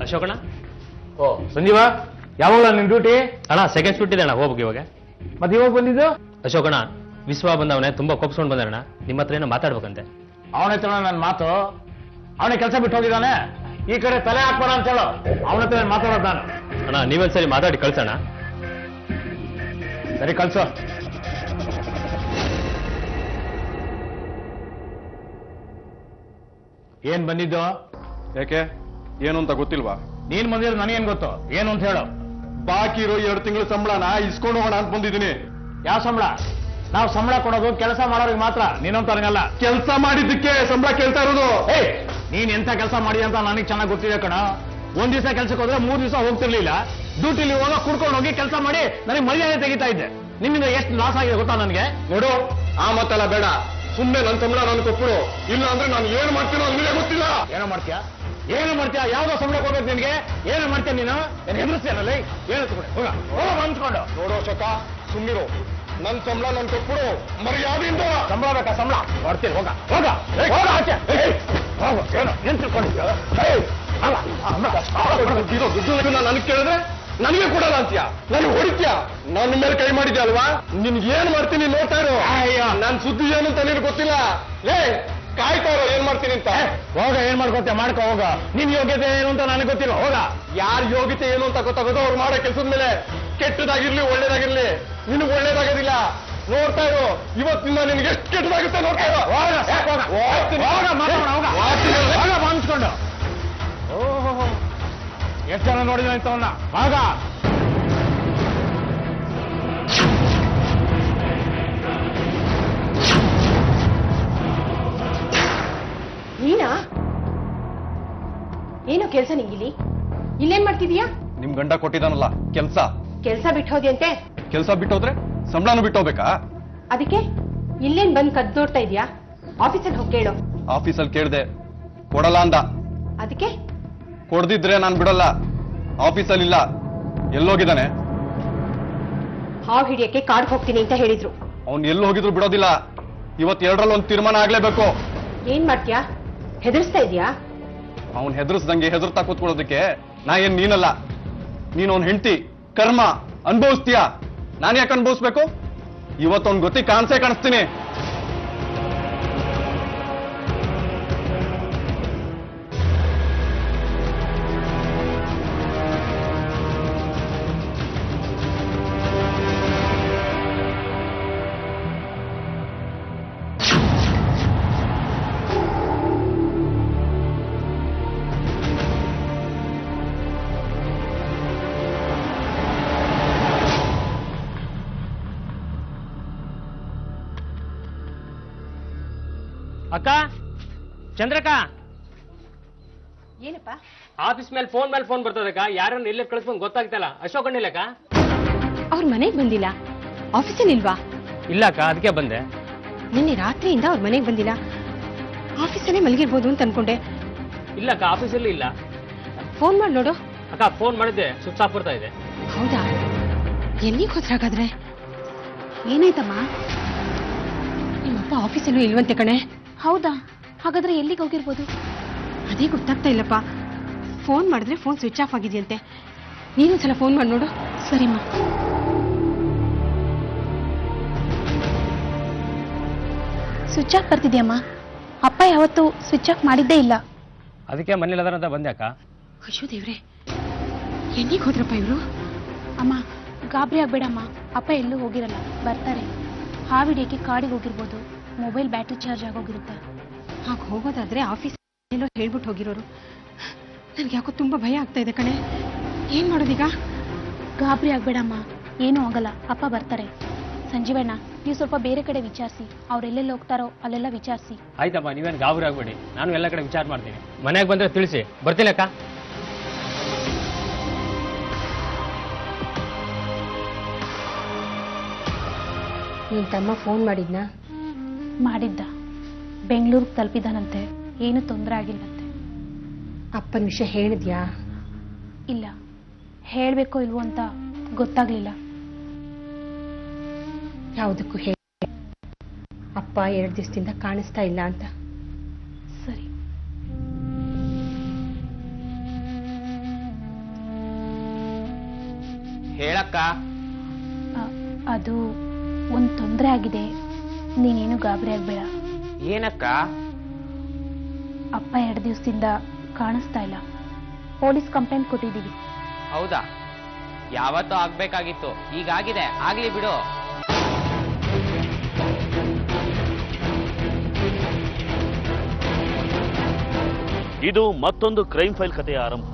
ಅಶೋಕಣ್ಣ. ಓ ಸಂಜೀವ, ಯಾವಾಗ ನಿನ್ ಡ್ಯೂಟಿ? ಅಣ್ಣ ಸೆಕೆಂಡ್ ಶಿಫ್ಟ್ ಇದೆ ಅಣ್ಣ, ಹೋಗ್ಬೇಕು ಇವಾಗ. ಮತ್ತೆ ಇವಾಗ ಬಂದಿದ್ದು? ಅಶೋಕಣ್ಣ, ವಿಶ್ವ ಬಂದವನೇ ತುಂಬಾ ಕೋಪಿಸ್ಕೊಂಡು ಬಂದಣ್ಣ, ನಿಮ್ಮ ಹತ್ರ ಏನೋ ಮಾತಾಡ್ಬೇಕಂತೆ. ಅವನ ಹತ್ರ ನನ್ನ ಮಾತು, ಅವನೇ ಕೆಲಸ ಬಿಟ್ಟು ಹೋಗಿದ್ದಾನೆ. ಈ ಕಡೆ ತಲೆ ಹಾಕ್ಬೇಡ ಅಂತ ಹೇಳು. ಅವನ ಹತ್ರ ಮಾತಾಡೋದು ನಾನು. ಅಣ್ಣ ನೀವೊಂದ್ಸರಿ ಮಾತಾಡಿ ಕಳ್ಸೋಣ. ಸರಿ ಕಳ್ಸು. ಏನ್ ಬಂದಿದ್ದು? ಯಾಕೆ, ಏನು ಅಂತ ಗೊತ್ತಿಲ್ವಾ? ನೀನ್ ಬಂದಿರೋ ನನಗೇನ್ ಗೊತ್ತು, ಏನು ಅಂತ ಹೇಳು. ಬಾಕಿ ಇರೋ 2 ತಿಂಗಳ ಸಂಬಳನ ಇಸ್ಕೊಂಡು ಹೋಗೋಣ ಅಂತ ಬಂದಿದ್ದೀನಿ. ಯಾವ ಸಂಬಳ? ನಾವು ಸಂಬಳ ಕೊಡೋದು ಕೆಲಸ ಮಾಡೋರಿಗೆ ಮಾತ್ರ, ನೀನಂತವ್ರಿಗಲ್ಲ. ಕೆಲಸ ಮಾಡಿದ್ದಕ್ಕೆ ಸಂಬಳ ಕೇಳ್ತಾ ಇರೋದು. ನೀನ್ ಎಂತ ಕೆಲಸ ಮಾಡಿ ಅಂತ ನನಗೆ ಚೆನ್ನಾಗಿ ಗೊತ್ತಿದೆ ಕಣ. ಒಂದ್ ದಿವಸ ಕೆಲ್ಸಕ್ಕೆ ಹೋದ್ರೆ 3 ದಿವಸ ಹೋಗ್ತಿರ್ಲಿಲ್ಲ. ಡ್ಯೂಟಿಲಿ ಹೋಗ ಕುಡ್ಕೊಂಡು ಹೋಗಿ ಕೆಲಸ ಮಾಡಿ ನನಗೆ ಮರ್ಯಾದೆ ತೆಗಿತಾ ಇದ್ದೆ. ನಿನ್ನಿಂದ ಎಷ್ಟು ಲಾಸ್ ಆಗಿದೆ ಗೊತ್ತಾ ನನಗೆ? ನೋಡು, ಆ ಮತ್ತೆಲ್ಲ ಬೇಡ. ಸುಮ್ಮನೆ ನನ್ನ ಸಂಬಳ ನಾನು ಕೊಟ್ಬಿಡು. ಇಲ್ಲ ಅಂದ್ರೆ ನಾನು ಏನು ಮಾಡ್ತೀನೋ ನಿಮಗೆ ಗೊತ್ತಿಲ್ಲ. ಏನೋ ಮಾಡ್ತೀಯಾ? ಏನು ಮಾಡ್ತೀಯಾ? ಯಾವ್ದೋ ಸಂಬಳ ಕೊಡ್ಬೇಕು ನಿನ್ಗೆ? ಏನು ಮಾಡ್ತೀಯ ನೀನು? ಏನು ಹೆದರ್ಸ್ತೀಯನಲ್ಲಿ? ಏನು ತಗೊಂಡೆ ಹೋಗ ಹೋಗ ಬಂದ್ಕೊಂಡು. ನೋಡೋ ಅಶೋಕ, ಸುಮ್ಮಿರು. ನನ್ನ ಸಂಬಳ ನಾನು ಕೊಟ್ಬಿಡು ಮರ್ಯಾದೆಯಿಂದ. ಸಂಬಳ ಬೇಕಾ? ಸಂಬಳ ಕೊಡ್ತೀನಿ. ಹೋಗ ಹೋಗ ಹೋಗ ಆಚೆ. ಹೋಗು. ಏನು ಏನ್ ತಿಳ್ಕೊಂಡಿದ್ಯಾ? ದುಡ್ಡು ನನಗೆ ಕೇಳಿದ್ರೆ ನನಗೆ ಕೊಡಲ್ಲ ಅಂತೀಯ, ನನಗೆ ಹೊಡಿತೀಯ. ನನ್ನ ಮೇಲೆ ಕೈ ಮಾಡಿದ್ಯಾ ಅಲ್ವಾ? ನಿನ್ಗೆ ಏನ್ ಮಾಡ್ತೀನಿ ನೋಡ್ತಾ ಇರೋ. ನನ್ ಸುದ್ದಿ ಏನು ಅಂತ ನಿನಗೆ ಗೊತ್ತಿಲ್ಲ. ಕಾಯ್ತಾ ಇರೋ ಏನ್ ಮಾಡ್ತೀನಿ ಅಂತ. ಹೋಗ, ಏನ್ ಮಾಡ್ಕೊತೀಯ ಮಾಡ್ಕೊ. ಹೋಗ. ನಿನ್ ಯೋಗ್ಯತೆ ಏನು ಅಂತ ನನಗೆ ಗೊತ್ತಿಲ್ಲ. ಹೋಗ. ಯಾರ ಯೋಗ್ಯತೆ ಏನು ಅಂತ ಗೊತ್ತಾಗೋದು ಅವ್ರು ಮಾಡೋ ಕೆಲಸದ ಮೇಲೆ. ಕೆಟ್ಟದಾಗಿರ್ಲಿ ಒಳ್ಳೇದಾಗಿರ್ಲಿ ನಿನಗೆ ಒಳ್ಳೇದಾಗೋದಿಲ್ಲ. ನೋಡ್ತಾ ಇರೋ, ಇವತ್ತಿಂದ ನಿನ್ಗೆ ಎಷ್ಟು ಕೆಟ್ಟದಾಗುತ್ತೆ ನೋಡ್ತಾ ಇರೋ. ಬಾಂಚ್ಕೊಂಡು. ಓಹೋ, ಎಷ್ಟು ಜನ ನೋಡಿದ ಇಂಥವನ್ನ. ಆಗ ನೀನಾ? ಏನೋ ಕೆಲ್ಸ ನಿಂಗಿಲ್ಲಿ? ಇಲ್ಲೇನ್ ಮಾಡ್ತಿದೀಯಾ? ನಿಮ್ ಗಂಡ ಕೊಟ್ಟಿದಾನಲ್ಲ ಕೆಲ್ಸ. ಕೆಲ್ಸ ಬಿಟ್ಟೋದ್ಯಂತೆ? ಕೆಲ್ಸ ಬಿಟ್ಟೋದ್ರೆ ಸಂಬಳನು ಬಿಟ್ಟೋಗ್ಬೇಕಾ? ಅದಕ್ಕೆ ಇಲ್ಲೇನ್ ಬಂದ್ ಕದ್ ನೋಡ್ತಾ ಇದೀಯಾ? ಆಫೀಸಲ್ಲಿ ಹೋಗಿ ಕೇಳು. ಆಫೀಸಲ್ಲಿ ಕೇಳ್ದೆ, ಕೊಡಲ್ಲ ಅಂದ. ಅದಕ್ಕೆ ಕೊಡ್ದಿದ್ರೆ ನಾನ್ ಬಿಡಲ್ಲ. ಆಫೀಸಲ್ಲಿ ಇಲ್ಲ. ಎಲ್ಲೋಗಿದ್ದಾನೆ? ಹಾವು ಹಿಡಿಯಕ್ಕೆ ಕಾಡ್ಗೆ ಹೋಗ್ತೀನಿ ಅಂತ ಹೇಳಿದ್ರು. ಅವ್ನು ಎಲ್ಲಿ ಹೋಗಿದ್ರು ಬಿಡೋದಿಲ್ಲ. ಇವತ್ತು 2ರಲ್ಲಿ ಒಂದು ತೀರ್ಮಾನ ಆಗ್ಲೇಬೇಕು. ಏನ್ ಮಾಡ್ತೀಯಾ? ಹೆದರ್ಸ್ತಾ ಇದೀಯಾ? ಅವ್ನು ಹೆದರ್ಸ್ದಂಗೆ ಹೆದರ್ತಾ ಕೂತ್ಕೊಳ್ಳೋದಕ್ಕೆ ನಾ ಏನ್ ನೀನಲ್ಲ. ನೀನ್ ಅವ್ನ ಹೆಂಡತಿ. ಕರ್ಮ ಅನುಭವಿಸ್ತೀಯ. ನಾನು ಯಾಕೆ ಅನುಭವಿಸ್ಬೇಕು? ಇವತ್ತೊಂದು ಗೊತ್ತಿ ಕಾಣಿಸೇ ಕಾಣಿಸ್ತೀನಿ. ಅಕ್ಕ, ಚಂದ್ರಕ್ಕ, ಏನಪ್ಪ? ಆಫೀಸ್ ಮೇಲೆ ಫೋನ್ ಬರ್ತದಕ್ಕ. ಯಾರನ್ನ ಎಲ್ಲೇ ಕಳಿಸ್ಕೊಂಡು ಗೊತ್ತಾಗ್ತಲ್ಲ. ಅಶೋಕಣ್ಣ ಇಲ್ಲಕ್ಕ? ಅವ್ರ ಮನೆಗ್ ಬಂದಿಲ್ಲ. ಆಫೀಸಲ್ಲಿ ಇಲ್ವಾ? ಇಲ್ಲಕ್ಕ, ಅದಕ್ಕೆ ಬಂದೆ. ನಿನ್ನೆ ರಾತ್ರಿಯಿಂದ ಅವ್ರ ಮನೆಗ್ ಬಂದಿಲ್ಲ. ಆಫೀಸಲ್ಲೇ ಮಲಗಿರ್ಬೋದು ಅಂತ ಅನ್ಕೊಂಡೆ. ಇಲ್ಲಕ್ಕ, ಆಫೀಸಲ್ಲಿ ಇಲ್ಲ. ಫೋನ್ ಮಾಡಿ ನೋಡು. ಅಕ್ಕ, ಫೋನ್ ಮಾಡಿದ್ದೆ, ಸ್ವಿಚ್ ಆಫ್ ಬರ್ತಾ ಇದೆ. ಹೌದಾ? ಎಲ್ಲಿಗೆ ಹೋದ್ರಾಗಾದ್ರೆ? ಏನಾಯ್ತಮ್ಮ? ನಿಮ್ಮಪ್ಪ ಆಫೀಸಲ್ಲೂ ಇಲ್ವಂತೆ ಕಣೆ. ಹೌದಾ? ಹಾಗಾದ್ರೆ ಎಲ್ಲಿಗೆ ಹೋಗಿರ್ಬೋದು? ಅದೇ ಗೊತ್ತಾಗ್ತಾ ಇಲ್ಲಪ್ಪ. ಫೋನ್ ಮಾಡಿದ್ರೆ ಫೋನ್ ಸ್ವಿಚ್ ಆಫ್ ಆಗಿದೆಯಂತೆ. ನೀನೊಂದ್ಸಲ ಫೋನ್ ಮಾಡಿ ನೋಡು. ಸರಿಮ್ಮ. ಸ್ವಿಚ್ ಆಫ್ ಬರ್ತಿದ್ಯಮ್ಮ. ಅಪ್ಪ ಯಾವತ್ತೂ ಸ್ವಿಚ್ ಆಫ್ ಮಾಡಿದ್ದೇ ಇಲ್ಲ. ಅದಕ್ಕೆ ಮನೇಲಿ ಅದರಂತ ಬಂದೆ ಅಕ್ಕ. ಅಯ್ಯೋ ದೇವ್ರೆ, ಎಲ್ಲಿಗೆ ಹೋದ್ರಪ್ಪ ಇವರು? ಅಮ್ಮ, ಗಾಬರಿ ಆಗ್ಬೇಡಮ್ಮ. ಅಪ್ಪ ಎಲ್ಲೂ ಹೋಗಿರಲ್ಲ, ಬರ್ತಾರೆ. ಹಾವಿಡಿಯಕ್ಕೆ ಕಾಡಿಗೆ ಹೋಗಿರ್ಬೋದು. ಮೊಬೈಲ್ ಬ್ಯಾಟ್ರಿ ಚಾರ್ಜ್ ಆಗೋಗಿರುತ್ತೆ. ಹಾಗೆ ಹೋಗೋದಾದ್ರೆ ಆಫೀಸ್ ಎಲ್ಲೋ ಹೇಳ್ಬಿಟ್ಟು ಹೋಗಿರೋರು. ನನ್ಗೆ ಯಾಕೋ ತುಂಬಾ ಭಯ ಆಗ್ತಾ ಇದೆ ಕಣೆ. ಏನ್ ಮಾಡೋದೀಗ? ಗಾಬರಿ ಆಗ್ಬೇಡಮ್ಮ, ಏನೂ ಆಗಲ್ಲ. ಅಪ್ಪ ಬರ್ತಾರೆ. ಸಂಜೀವಣ್ಣ, ನೀವು ಸ್ವಲ್ಪ ಬೇರೆ ಕಡೆ ವಿಚಾರಿಸಿ. ಅವ್ರೆಲ್ಲೆಲ್ಲಿ ಹೋಗ್ತಾರೋ ಅಲ್ಲೆಲ್ಲ ವಿಚಾರಿಸಿ. ಆಯ್ತಮ್ಮ, ನೀವೇನು ಗಾಬರಿ ಆಗ್ಬೇಡಿ. ನಾನು ಎಲ್ಲ ಕಡೆ ವಿಚಾರ ಮಾಡ್ತೀನಿ. ಮನೆಗೆ ಬಂದ್ರೆ ತಿಳಿಸಿ. ಬರ್ತೀನಿ ಅಕ್ಕ. ನಿನ್ ತಮ್ಮ ಫೋನ್ ಮಾಡಿದ್ನಾ? ಮಾಡಿದ್ದ. ಬೆಂಗಳೂರಿಗೆ ತಲುಪಿದಾನಂತೆ. ಏನು ತೊಂದರೆ ಆಗಿಲ್ಲಂತೆ. ಅಪ್ಪನ ವಿಷಯ ಹೇಳಿದ್ಯಾ? ಇಲ್ಲ, ಹೇಳಬೇಕೋ ಇಲ್ವೋ ಅಂತ ಗೊತ್ತಾಗ್ಲಿಲ್ಲ. ಯಾವುದಕ್ಕೂ ಹೇಳಿ. ಅಪ್ಪ 2 ದಿವಸದಿಂದ ಕಾಣಿಸ್ತಾ ಇಲ್ಲ ಅಂತ. ಸರಿ. ಹೇಳಕ್ಕ. ಅದು ಒಂದು ತೊಂದರೆ ಆಗಿದೆ, ನೀನೇನು ಗಾಬರಿ ಆಗ್ಬೇಡ. ಏನಕ್ಕ? ಅಪ್ಪ 2 ದಿವಸದಿಂದ ಕಾಣಿಸ್ತಾ ಇಲ್ಲ, ಪೊಲೀಸ್ ಕಂಪ್ಲೇಂಟ್ ಕೊಟ್ಟಿದ್ದೀವಿ. ಹೌದಾ? ಯಾವತ್ತೂ ಆಗ್ಬೇಕಾಗಿತ್ತು, ಈಗಾಗಿದೆ, ಆಗ್ಲಿ ಬಿಡು. ಇದು ಮತ್ತೊಂದು ಕ್ರೈಮ್ ಫೈಲ್ ಕಥೆಯ ಆರಂಭ.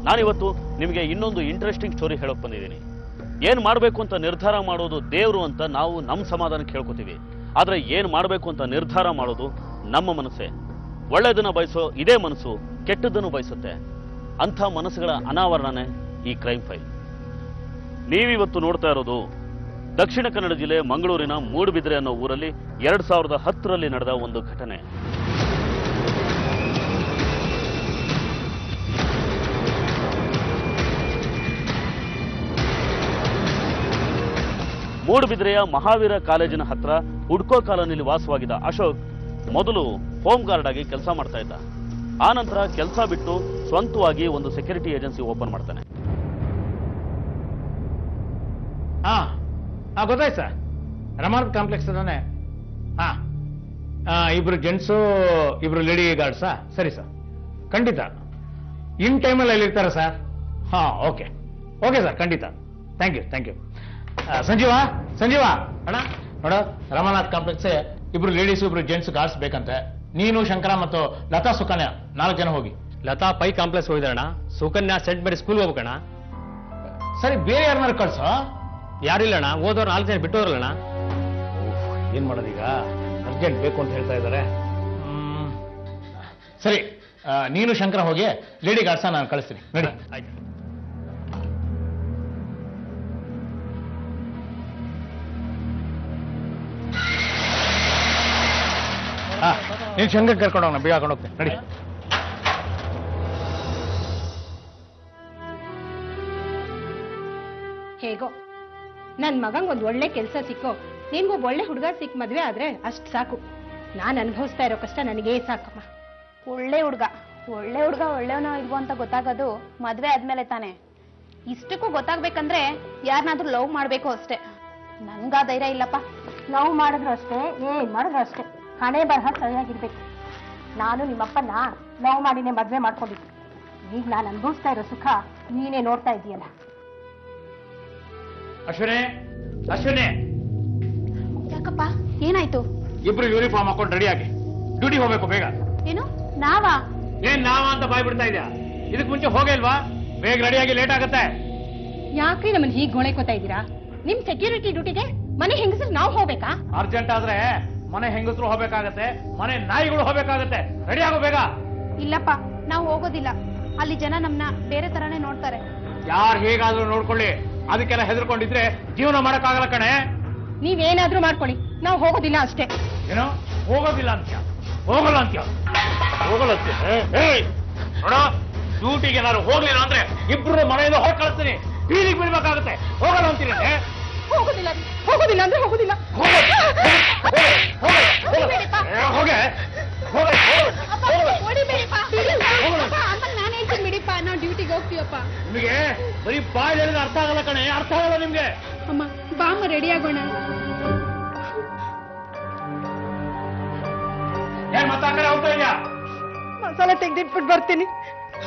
ನಾನಿವತ್ತು ನಿಮಗೆ ಇನ್ನೊಂದು ಇಂಟ್ರೆಸ್ಟಿಂಗ್ ಸ್ಟೋರಿ ಹೇಳೋಕೆ ಬಂದಿದ್ದೀನಿ. ಏನು ಮಾಡಬೇಕು ಅಂತ ನಿರ್ಧಾರ ಮಾಡೋದು ದೇವರು ಅಂತ ನಾವು ನಮ್ಮ ಸಮಾಧಾನಕ್ಕೆ ಹೇಳ್ಕೊತೀವಿ. ಆದರೆ ಏನು ಮಾಡಬೇಕು ಅಂತ ನಿರ್ಧಾರ ಮಾಡೋದು ನಮ್ಮ ಮನಸ್ಸೇ. ಒಳ್ಳೆಯದನ್ನು ಬಯಸೋ ಇದೇ ಮನಸ್ಸು ಕೆಟ್ಟದ್ದನ್ನು ಬಯಸುತ್ತೆ. ಅಂಥ ಮನಸ್ಸುಗಳ ಅನಾವರಣನೇ ಈ ಕ್ರೈಮ್ ಫೈಲ್. ನೀವಿವತ್ತು ನೋಡ್ತಾ ಇರೋದು ದಕ್ಷಿಣ ಕನ್ನಡ ಜಿಲ್ಲೆ ಮಂಗಳೂರಿನ ಮೂಡುಬಿದ್ರೆ ಅನ್ನೋ ಊರಲ್ಲಿ 2010ರಲ್ಲಿ ನಡೆದ ಒಂದು ಘಟನೆ. ಮೂಡುಬಿದ್ರೆಯ ಮಹಾವೀರ ಕಾಲೇಜಿನ ಹತ್ರ ಹುಡ್ಕೋ ಕಾಲೋನಿಯಲ್ಲಿ ವಾಸವಾಗಿದ್ದ ಅಶೋಕ್ ಮೊದಲು ಹೋಮ್ ಗಾರ್ಡ್ ಆಗಿ ಕೆಲಸ ಮಾಡ್ತಾ ಇದ್ದ. ಆ ನಂತರ ಕೆಲಸ ಬಿಟ್ಟು ಸ್ವಂತವಾಗಿ ಒಂದು ಸೆಕ್ಯೂರಿಟಿ ಏಜೆನ್ಸಿ ಓಪನ್ ಮಾಡ್ತಾನೆ. ಗೊತ್ತಾಯ್ತು ಸರ್, ರಮಾನಾಥ್ ಕಾಂಪ್ಲೆಕ್ಸ್ ತಾನೆ? ಇಬ್ರು ಜೆಂಟ್ಸು, ಇಬ್ರು ಲೇಡಿ ಗಾರ್ಡ್ಸಾ? ಸರಿ ಸರ್, ಖಂಡಿತ ಇನ್ ಟೈಮಲ್ಲಿ ಅಲ್ಲಿ ಇರ್ತಾರೆ ಸರ್. ಓಕೆ ಓಕೆ ಸರ್, ಖಂಡಿತ. Thank you. ಸಂಜೀವ ಅಣ್ಣ, ನೋಡ, ರಮಾನಾಥ್ ಕಾಂಪ್ಲೆಕ್ಸ್ ಇಬ್ರು ಲೇಡೀಸ್, ಇಬ್ರು ಜೆಂಟ್ಸ್ ಗಾರ್ಡ್ಸ್ ಬೇಕಂತೆ. ನೀನು, ಶಂಕರ ಮತ್ತು ಲತಾ, ಸುಕನ್ಯಾ 4 ಜನ ಹೋಗಿ. ಲತಾ ಪೈ ಕಾಂಪ್ಲೆಕ್ಸ್ ಹೋಗಿದಾರಣ, ಸುಕನ್ಯಾ ಸೆಂಟ್ ಮೇರಿ ಸ್ಕೂಲ್ ಹೋಗ್ಬೇಕಣ್ಣ. ಸರಿ, ಬೇರೆ ಯಾರನ್ನಾರು ಕಳ್ಸೋ. ಯಾರಿಲ್ಲಣ್ಣ, ಓದೋರು 4 ಜನ ಬಿಟ್ಟು ಹೋದ್ರಲ್ಲಣ್ಣ. ಏನ್ ಮಾಡೋದೀಗ? ಅರ್ಜೆಂಟ್ ಬೇಕು ಅಂತ ಹೇಳ್ತಾ ಇದ್ದಾರೆ. ಸರಿ, ನೀನು ಶಂಕರ ಹೋಗಿ ಲೇಡಿ ಗಾರ್ಡ್ಸ ನಾನು ಕಳಿಸ್ತೀನಿ. ನಡಿ. ಆಯ್ತು. ನೀನು ಶಂಕರ್ ಕರ್ಕೊಂಡು ಹೋಗೋಣ, ಬೇಗ ಹಾಕೊಂಡು ಹೋಗ್ತೀನಿ. ನಡಿ. ಹೇಗೋ ನನ್ನ ಮಗಂಗೆ ಒಂದು ಒಳ್ಳೆ ಕೆಲಸ ಸಿಕ್ಕೋ, ನಿನ್ಗೊಬ್ಬ ಒಳ್ಳೆ ಹುಡುಗ ಸಿಕ್ಕ ಮದುವೆ ಆದ್ರೆ ಅಷ್ಟು ಸಾಕು. ನಾನು ಅನುಭವಿಸ್ತಾ ಇರೋ ಕಷ್ಟ ನನಗೇ ಸಾಕಮ್ಮ. ಒಳ್ಳೆ ಹುಡುಗ ಒಳ್ಳೆಯವನೋ ಇಲ್ವೋ ಅಂತ ಗೊತ್ತಾಗೋದು ಮದ್ವೆ ಆದ್ಮೇಲೆ ತಾನೆ. ಇಷ್ಟಕ್ಕೂ ಗೊತ್ತಾಗ್ಬೇಕಂದ್ರೆ ಯಾರನ್ನಾದ್ರೂ ಲವ್ ಮಾಡ್ಬೇಕು ಅಷ್ಟೇ. ನನ್ಗ ಧೈರ್ಯ ಇಲ್ಲಪ್ಪ. ಲವ್ ಮಾಡಿದ್ರು ಅಷ್ಟೇ, ಏನ್ ಮಾಡಿದ್ರು ಅಷ್ಟೇ, ಹಣೆ ಬರಹ ಸರಿಯಾಗಿರ್ಬೇಕು. ನಾನು ನಿಮ್ಮಪ್ಪನ ಲವ್ ಮಾಡಿನೇ ಮದ್ವೆ ಮಾಡ್ಕೊಂಡಿದ್ದೆ. ಈಗ ನಾನು ಅನುಭವಿಸ್ತಾ ಇರೋ ಸುಖ ನೀನೇ ನೋಡ್ತಾ ಇದೀಯಲ್ಲ. ಅಶ್ವಿನಿ, ಯಾಕಪ್ಪ, ಏನಾಯ್ತು? ಇಬ್ರು ಯೂನಿಫಾರ್ಮ್ ಹಾಕೊಂಡು ರೆಡಿ ಆಗಿ ಡ್ಯೂಟಿ ಹೋಗ್ಬೇಕು ಬೇಗ. ಏನು ನಾವಾ? ಏನ್ ನಾವ ಅಂತ ಬಾಯ್ ಬಿಡ್ತಾ ಇದೆಯಾ? ಇದಕ್ ಮುಂಚೆ ಹೋಗಿಲ್ವಾ? ಬೇಗ ರೆಡಿಯಾಗಿ, ಲೇಟ್ ಆಗುತ್ತೆ. ಯಾಕ್ರಿ ನಮ್ಮನ್ನ ಹೀಗೆ ಗೊಳೆಕೋತಾ ಇದ್ದೀರಾ? ನಿಮ್ ಸೆಕ್ಯೂರಿಟಿ ಡ್ಯೂಟಿಗೆ ಮನೆ ಹೆಂಗಸರು ನಾವು ಹೋಗ್ಬೇಕಾ? ಅರ್ಜೆಂಟ್ ಆದ್ರೆ ಮನೆ ಹೆಂಗಸರು ಹೋಗ್ಬೇಕಾಗತ್ತೆ, ಮನೆ ನಾಯಿಗಳು ಹೋಗ್ಬೇಕಾಗತ್ತೆ. ರೆಡಿ ಆಗೋ ಬೇಗ. ಇಲ್ಲಪ್ಪ, ನಾವು ಹೋಗೋದಿಲ್ಲ. ಅಲ್ಲಿ ಜನ ನಮ್ನ ಬೇರೆ ತರಾನೇ ನೋಡ್ತಾರೆ. ಯಾರು ಹೇಗಾದ್ರೂ ನೋಡ್ಕೊಳ್ಳಿ, ಅದಕ್ಕೆಲ್ಲ ಹೆದರ್ಕೊಂಡಿದ್ರೆ ಜೀವನ ಮಾಡಕ್ಕಾಗಲ್ಲ ಕಣೆ. ನೀವೇನಾದ್ರೂ ಮಾಡ್ಕೊಳ್ಳಿ, ನಾವು ಹೋಗೋದಿಲ್ಲ ಅಷ್ಟೇ. ಏನೋ ಹೋಗೋದಿಲ್ಲ ಅಂತ್ಯ? ಹೋಗಲ್ಲ ಅಂತ್ಯ? ನೋಡ, ಡ್ಯೂಟಿಗೆ ಏನಾದ್ರು ಹೋಗ್ಲಿಲ್ಲ ಅಂದ್ರೆ ಇಬ್ರು ಮನೆಯಿಂದ ಹೋಗಿ ಕಳಿಸ್ತೀನಿ, ಬೀದಿಗೆ ಬಿಡ್ಬೇಕಾಗತ್ತೆ. ಹೋಗಲ್ಲ ಅಂತೀನಿ. ಹೋಗೋದಿಲ್ಲ ಅಂದ್ರೆ ಹೋಗೋದಿಲ್ಲ. ನಾನು ಹೇಳ್ತೀನಿ ಬಿಡಿಪ್ಪ, ನಾವು ಡ್ಯೂಟಿಗೆ ಹೋಗ್ತೀವಪ್ಪ. ನಿಮಗೆ ಬರೀ ಬಾಯ್ ಹೇಳಿದ್ರೆ ಅರ್ಥ ಆಗಲ್ಲ ಕಣೆ, ಅರ್ಥ ಆಗಲ್ಲ ನಿಮ್ಗೆ. ಅಮ್ಮ ಬಾಮ್ಮ, ರೆಡಿ ಆಗೋಣ. ಏನ್ ಮತ್ತೆ ಆ ಕಡೆ ಹೋಗ್ತಾ ಇದೆಯಾ? ಮಸಾಲೆ ತೆಗ್ದಿಟ್ಬಿಟ್ಟು ಬರ್ತೀನಿ,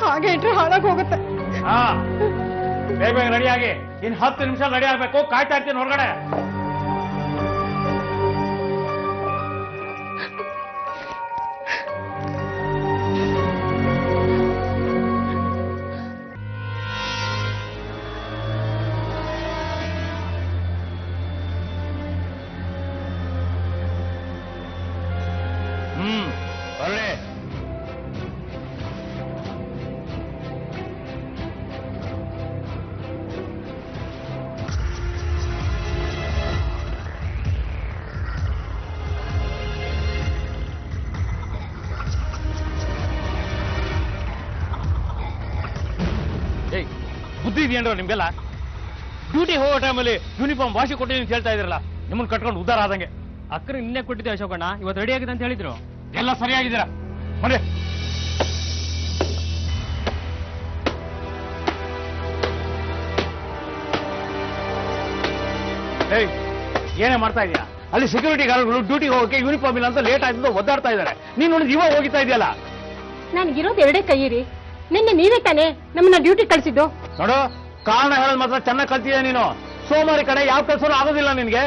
ಹಾಗೆ ಇಟ್ರೆ ಹಾಳಾಗಿ ಹೋಗುತ್ತೆ. ಬೇಗ ಬೇಗ ರೆಡಿಯಾಗಿ, ಇನ್ 10 ನಿಮಿಷ ರೆಡಿ ಆಗ್ಬೇಕು. ಕಾಯ್ತಾ ಇರ್ತೀನಿ ಹೊರಗಡೆ. ಒಳ್ಳೆ ಬುದ್ಧಿ ಇದೆಯೇನ್ರ ನಿಮ್ಗೆಲ್ಲ? ಡ್ಯೂಟಿ ಹೋಗೋ ಟೈಮಲ್ಲಿ ಯೂನಿಫಾರ್ಮ್ ವಾಶಿ ಕೊಟ್ಟಿದ್ದೀನಿ ಅಂತ ಹೇಳ್ತಾ ಇದ್ರಲ್ಲ, ನಿಮ್ಮನ್ನ ಕಟ್ಕೊಂಡು ಉದ್ದಾರ ಆದಂಗೆ. ಅಕ್ಕರು ಇನ್ನೇ ಕೊಟ್ಟಿದ್ದೆ ಅಶೋಕಣ್ಣ, ಇವತ್ತು ರೆಡಿ ಆಗಿದೆ ಅಂತ ಹೇಳಿದ್ರು. ಎಲ್ಲ ಸರಿಯಾಗಿದ್ದೀರಾ? ಮನೆ ಏಯ್ ಏನೇ ಮಾಡ್ತಾ ಇದೀಯಾ? ಅಲ್ಲಿ ಸೆಕ್ಯೂರಿಟಿ ಗಾರ್ಡ್ಗಳು ಡ್ಯೂಟಿಗೆ ಹೋಗಕ್ಕೆ ಯೂನಿಫಾರ್ಮ್ ಇಲ್ಲ ಅಂತ ಲೇಟ್ ಆಯ್ತು ಒದ್ದಾಡ್ತಾ ಇದ್ದಾರೆ. ನೀನು ನೋಡಿ ಇವಾಗ ಹೋಗಿತಾ ಇದೆಯಲ್ಲ. ನನ್ಗಿರೋದು ಎರಡೇ ಕೈಯಿರಿ. ನಿನ್ನೆ ನೀವೇ ತಾನೇ ನಮ್ಮನ್ನ ಡ್ಯೂಟಿ ಕಳಿಸಿದ್ದು. ನೋಡು, ಕಾರಣ ಹೇಳೋದು ಮಾತ್ರ ಚೆನ್ನಾಗಿ ಕಲ್ತಿದ್ಯಾ ನೀನು. ಸೋಮವಾರ ಕಡೆ ಯಾವ ಕೆಲಸನೂ ಆಗೋದಿಲ್ಲ ನಿನ್ಗೆ.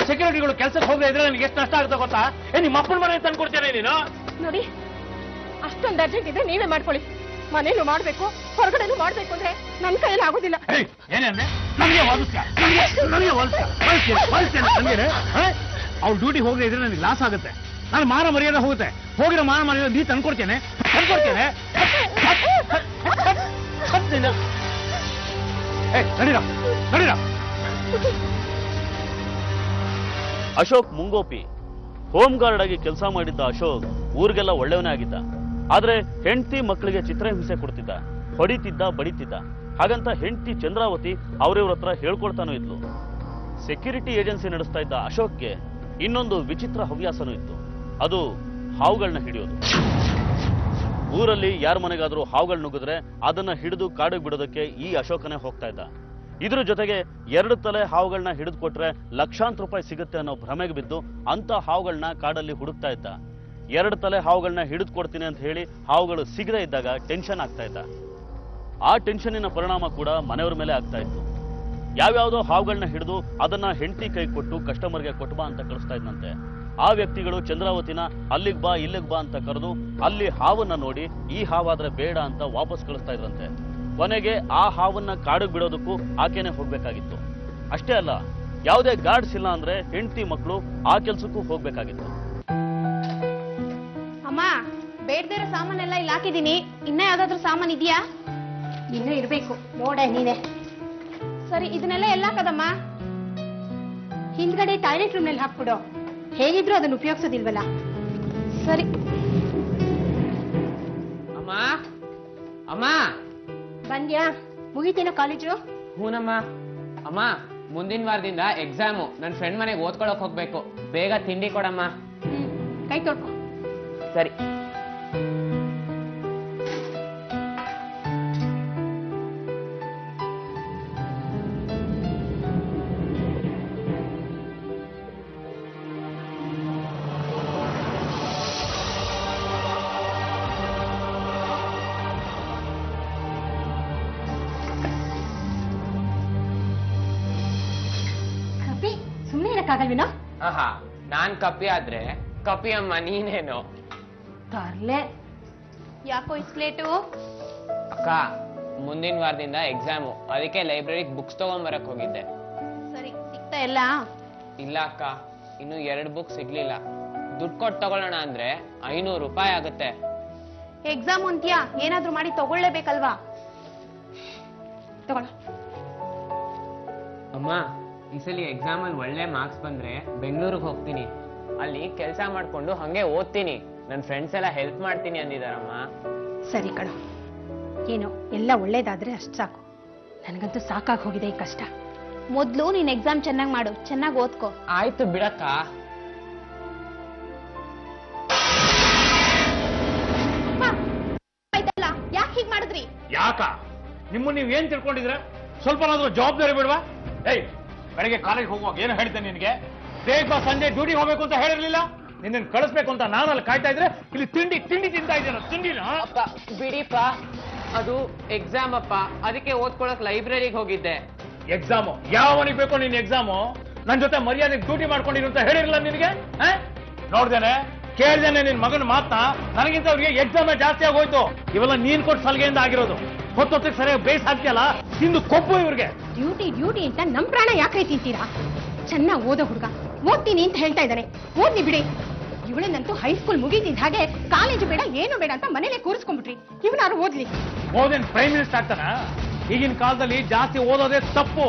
ಸೆಕ್ಯೂರಿಟಿಗಳು ಕೆಲಸಕ್ಕೆ ಹೋಗದೆ ಇದ್ರೆ ನಿನ್ಗೆ ಎಷ್ಟು ನಷ್ಟ ಆಗುತ್ತೆ ಗೊತ್ತಾ? ನಿಮ್ಮ ಅಪ್ಪನ ಮನೆ ತಂದು ಕೊಡ್ತೇನೆ ನೀನು. ನೋಡಿ, ಅಷ್ಟೊಂದು ಅರ್ಜೆಂಟ್ ಇದ್ರೆ ನೀವೇ ಮಾಡ್ಕೊಳ್ಳಿ. ಮನೇನು ಮಾಡ್ಬೇಕು, ಹೊರಗಡೆನೂ ಮಾಡ್ಬೇಕು ಅಂದ್ರೆ ನನ್ನ ಕೈಯಲ್ಲಿ ಆಗೋದಿಲ್ಲ. ಏನೇ ಅಂದ್ರೆ ನನಗೆ ಅವ್ಳು ಡ್ಯೂಟಿ ಹೋಗದೆ ಇದ್ರೆ ನನಗೆ ಲಾಸ್ ಆಗುತ್ತೆ. ನಾನು ಮಾನ ಮರ್ಯಾದೆ ಹೋಗುತ್ತೆ. ಹೋಗಿರೋ ಮಾನ ಮರ್ಯಾದೆ ನೀ ತಂದ್ಕೊಡ್ತೇನೆ. ನಡೀರ. ಅಶೋಕ್ ಮುಂಗೋಪಿ ಹೋಮ್ ಗಾರ್ಡ್ ಆಗಿ ಕೆಲಸ ಮಾಡಿದ್ದ ಅಶೋಕ್ ಊರಿಗೆಲ್ಲ ಒಳ್ಳೆಯವನೇ ಆಗಿದ್ದ. ಆದ್ರೆ ಹೆಂಡತಿ ಮಕ್ಕಳಿಗೆ ಚಿತ್ರಹಿಂಸೆ ಕೊಡ್ತಿದ್ದ, ಹೊಡಿತಿದ್ದ, ಬಡಿತಿದ್ದ. ಹಾಗಂತ ಹೆಂಡತಿ ಚಂದ್ರಾವತಿ ಅವ್ರಿವ್ರ ಹತ್ರ ಹೇಳ್ಕೊಳ್ತಾನೂ ಇದ್ಲು. ಸೆಕ್ಯೂರಿಟಿ ಏಜೆನ್ಸಿ ನಡೆಸ್ತಾ ಇದ್ದ ಅಶೋಕ್ಗೆ ಇನ್ನೊಂದು ವಿಚಿತ್ರ ಹವ್ಯಾಸನೂ ಇತ್ತು. ಅದು ಹಾವುಗಳನ್ನ ಹಿಡಿಯೋದು. ಊರಲ್ಲಿ ಯಾರ ಮನೆಗಾದ್ರೂ ಹಾವುಗಳು ನುಗ್ಗಿದ್ರೆ ಅದನ್ನ ಹಿಡಿದು ಕಾಡಿಗೆ ಬಿಡೋದಕ್ಕೆ ಈ ಅಶೋಕನೇ ಹೋಗ್ತಾ ಇದ್ದ. ಇದ್ರ ಜೊತೆಗೆ 2 ತಲೆ ಹಾವುಗಳನ್ನ ಹಿಡಿದು ಕೊಟ್ರೆ ಲಕ್ಷಾಂತರ ರೂಪಾಯಿ ಸಿಗುತ್ತೆ ಅನ್ನೋ ಭ್ರಮೆಗೆ ಬಿದ್ದು ಅಂತ ಹಾವುಗಳನ್ನ ಕಾಡಲ್ಲಿ ಹುಡುಕ್ತಾ ಇದ್ದ. 2 ತಲೆ ಹಾವುಗಳನ್ನ ಹಿಡಿದು ಕೊಡ್ತೀನಿ ಅಂತ ಹೇಳಿ ಹಾವುಗಳು ಸಿಗದೇ ಇದ್ದಾಗ ಟೆನ್ಷನ್ ಆಗ್ತಾ ಇದ್ದ. ಆ ಟೆನ್ಷನ್ನಿನ ಪರಿಣಾಮ ಕೂಡ ಮನೆಯವ್ರ ಮೇಲೆ ಆಗ್ತಾ ಇತ್ತು. ಯಾವ್ಯಾವುದೋ ಹಾವುಗಳನ್ನ ಹಿಡಿದು ಅದನ್ನ ಹೆಂಡತಿ ಕೈ ಕೊಟ್ಟು ಕಸ್ಟಮರ್ಗೆ ಕೊಟ್ಬಾ ಅಂತ ಕಳಿಸ್ತಾ ಇದ್ದಂತೆ. ಆ ವ್ಯಕ್ತಿಗಳು ಚಂದ್ರಾವತಿನ ಅಲ್ಲಿಗೆ ಬಾ ಇಲ್ಲಿಗೆ ಬಾ ಅಂತ ಕರೆದು ಅಲ್ಲಿ ಹಾವನ್ನ ನೋಡಿ ಈ ಹಾವಾದ್ರೆ ಬೇಡ ಅಂತ ವಾಪಸ್ ಕಳಿಸ್ತಾ ಇದ್ರಂತೆ. ಕೊನೆಗೆ ಆ ಹಾವನ್ನ ಕಾಡಿಗೆ ಬಿಡೋದಕ್ಕೂ ಆಕೆನೆ ಹೋಗ್ಬೇಕಾಗಿತ್ತು. ಅಷ್ಟೇ ಅಲ್ಲ, ಯಾವುದೇ ಗಾರ್ಡ್ಸ್ ಇಲ್ಲ ಅಂದ್ರೆ ಹೆಂಡತಿ ಮಕ್ಕಳು ಆ ಕೆಲ್ಸಕ್ಕೂ ಹೋಗ್ಬೇಕಾಗಿತ್ತು. ಅಮ್ಮ, ಬೇಡದೇ ಇರೋ ಸಾಮಾನೆಲ್ಲ ಇಲ್ಲಿ ಹಾಕಿದೀನಿ. ಇನ್ನ ಯಾವ್ದಾದ್ರು ಸಾಮಾನ್ ಇದೆಯಾ? ಇನ್ನೂ ಇರ್ಬೇಕು, ನೋಡೆ ನೀನೆ. ಸರಿ, ಇದನ್ನೆಲ್ಲ ಎಲ್ಲ ಹಾಕದಮ್ಮ? ಹಿಂದ್ಗಡೆ ಟಾಯ್ಲೆಟ್ ರೂಮ್ ನಲ್ಲಿ ಹಾಕ್ಬಿಡು. ಹೇಗಿದ್ರು ಅದನ್ನ ಉಪಯೋಗಿಸೋದಿಲ್ವಲ್ಲ. ಸರಿ. ಅಮ್ಮ ಅಮ್ಮ ಬಂದ್ಯಾ? ಮುಗಿತೇನೋ ಕಾಲೇಜು? ಹೂನಮ್ಮ. ಅಮ್ಮ, ಮುಂದಿನ ವಾರದಿಂದ ಎಕ್ಸಾಮು. ನನ್ನ ಫ್ರೆಂಡ್ ಮನೆಗೆ ಓದ್ಕೊಳಕ್ ಹೋಗ್ಬೇಕು. ಬೇಗ ತಿಂಡಿ ಕೊಡಮ್ಮ. ಕೈ ತೊಳ್ಕೊ. ಸರಿ. ಕಪ್ಪಿ, ಸುಮ್ಮನೆ ಇರಕ್ಕಾಗಲ್ವೇನೋ? ಆಹಾ, ನಾನ್ ಕಪ್ಪಿ ಆದ್ರೆ ಕಪ್ಪಿ ಅಮ್ಮ ನೀನೇನು? ತರ್ಲೆ. ಯಾಕೋ ಇಷ್ಟು ಲೇಟು? ಅಕ್ಕ, ಮುಂದಿನ ವಾರದಿಂದ ಎಕ್ಸಾಮು. ಅದಕ್ಕೆ ಲೈಬ್ರರಿಗೆ ಬುಕ್ಸ್ ತಗೊಂಡ್ಬರಕ್ ಹೋಗಿದ್ದೆ. ಸರಿ, ಸಿಗ್ತಾ ಎಲ್ಲ? ಇಲ್ಲ ಅಕ್ಕ, ಇನ್ನು 2 ಬುಕ್ ಸಿಗ್ಲಿಲ್ಲ. ದುಡ್ಡು ಕೊಟ್ಟು ತಗೊಳ್ಳೋಣ ಅಂದ್ರೆ 500 ರೂಪಾಯಿ ಆಗುತ್ತೆ. ಎಕ್ಸಾಮ್ ಅಂತ್ಯಾ, ಏನಾದ್ರೂ ಮಾಡಿ ತಗೊಳ್ಳೇಬೇಕಲ್ವಾ? ತಗೊಳ. ಅಮ್ಮ, ಈ ಸಲ ಎಕ್ಸಾಮ್ ಅಲ್ಲಿ ಒಳ್ಳೆ ಮಾರ್ಕ್ಸ್ ಬಂದ್ರೆ ಬೆಂಗಳೂರಿಗೆ ಹೋಗ್ತೀನಿ. ಅಲ್ಲಿ ಕೆಲಸ ಮಾಡ್ಕೊಂಡು ಹಂಗೆ ಓದ್ತೀನಿ. ನನ್ನ ಫ್ರೆಂಡ್ಸ್ ಎಲ್ಲ ಹೆಲ್ಪ್ ಮಾಡ್ತೀನಿ ಅಂದಿದಾರಮ್ಮ. ಸರಿ ಕಣೋ, ಏನೋ ಎಲ್ಲ ಒಳ್ಳೇದಾದ್ರೆ ಅಷ್ಟು ಸಾಕು. ನನಗಂತೂ ಸಾಕಾಗಿ ಹೋಗಿದೆ ಈ ಕಷ್ಟ. ಮೊದ್ಲು ನೀನ್ ಎಕ್ಸಾಮ್ ಚೆನ್ನಾಗಿ ಮಾಡು, ಚೆನ್ನಾಗಿ ಓದ್ಕೋ. ಆಯ್ತು ಬಿಡಕ್ಕ. ಆಯ್ತಲ್ಲ, ಯಾಕೆ ಹೀಗ್ ಮಾಡಿದ್ರಿ? ಯಾಕ ನಿಮ್ಮನ್ನ ನೀವ್ ಏನ್ ತಿಳ್ಕೊಂಡಿದ್ರೆ ಸ್ವಲ್ಪನಾದ್ರೂ ಜವಾಬ್ದಾರಿ ಬಿಡ್ವಾ? ಏಯ್, ಬೆಳಗ್ಗೆ ಕಾಲೇಜ್ ಹೋಗುವಾಗ ಏನು ಹೇಳ್ತೇನೆ ನಿನ್ಗೆ? ಬೇಗ ಸಂಜೆ ಡ್ಯೂಟಿ ಹೋಗ್ಬೇಕು ಅಂತ ಹೇಳಿರ್ಲಿಲ್ಲ? ನಿನ್ನ ಕಳಿಸ್ಬೇಕು ಅಂತ ನಾನಲ್ಲಿ ಕಾಯ್ತಾ ಇದ್ರೆ ಇಲ್ಲಿ ತಿಂಡಿ ತಿಂತಾ ಇದ್ದೇನೆ. ತಿಂಡಿನ ಅಪ್ಪ ಬಿಡಿಪ್ಪ, ಅದು ಎಕ್ಸಾಮ್ ಅಪ್ಪ. ಅದಕ್ಕೆ ಓದ್ಕೊಳಕ್ ಲೈಬ್ರರಿಗೆ ಹೋಗಿದ್ದೆ. ಎಕ್ಸಾಮು ಯಾವನಿಗೆ ಬೇಕೋ ನಿನ್ ಎಕ್ಸಾಮು? ನನ್ ಜೊತೆ ಮರ್ಯಾದೆ ಡ್ಯೂಟಿ ಮಾಡ್ಕೊಂಡಿರು ಅಂತ ಹೇಳಿರಲ್ಲ ನಿನಗೆ? ನೋಡ್ದೇನೆ, ಕೇಳ್ದೇನೆ ನಿನ್ ಮಗನ ಮಾತನ್ನ. ನನಗಿಂತ ಅವ್ರಿಗೆ ಎಕ್ಸಾಮೇ ಜಾಸ್ತಿ ಆಗೋಯ್ತು. ಇವೆಲ್ಲ ನೀನ್ ಕೊಟ್ಟು ಸಲಿಗೆಯಿಂದ ಆಗಿರೋದು. ಹೊತ್ತೊತ್ತಿಗೆ ಸರಿಯಾಗಿ ಬೇಸ್ ಹಾಕ್ತಿಯಲ್ಲ, ತಿಂದು ಕೊಬ್ಬು ಇವ್ರಿಗೆ. ಡ್ಯೂಟಿ ಅಂತ ನಮ್ ಪ್ರಾಣ ಯಾಕೆ ತಿಂತೀರಾ? ಚೆನ್ನಾಗಿ ಓದೋ ಹುಡುಗ, ಓದ್ತೀನಿ ಅಂತ ಹೇಳ್ತಾ ಇದ್ದಾನೆ. ಓದ್ನಿ ಬಿಡಿ. ಇವಳನ್ನಂತೂ ಹೈಸ್ಕೂಲ್ ಮುಗಿದಿದ್ದ ಹಾಗೆ ಕಾಲೇಜು ಬೇಡ ಏನು ಬೇಡ ಅಂತ ಮನೇಲೆ ಕೂರಿಸ್ಕೊಂಡ್ಬಿಟ್ರಿ. ಇವನಾರು ಓದ್ಲಿ. ಓದೇನ್ ಪ್ರೈಮ್ ಮಿನಿಸ್ಟರ್ ಆಗ್ತಾನ? ಈಗಿನ ಕಾಲದಲ್ಲಿ ಜಾಸ್ತಿ ಓದೋದೇ ತಪ್ಪು.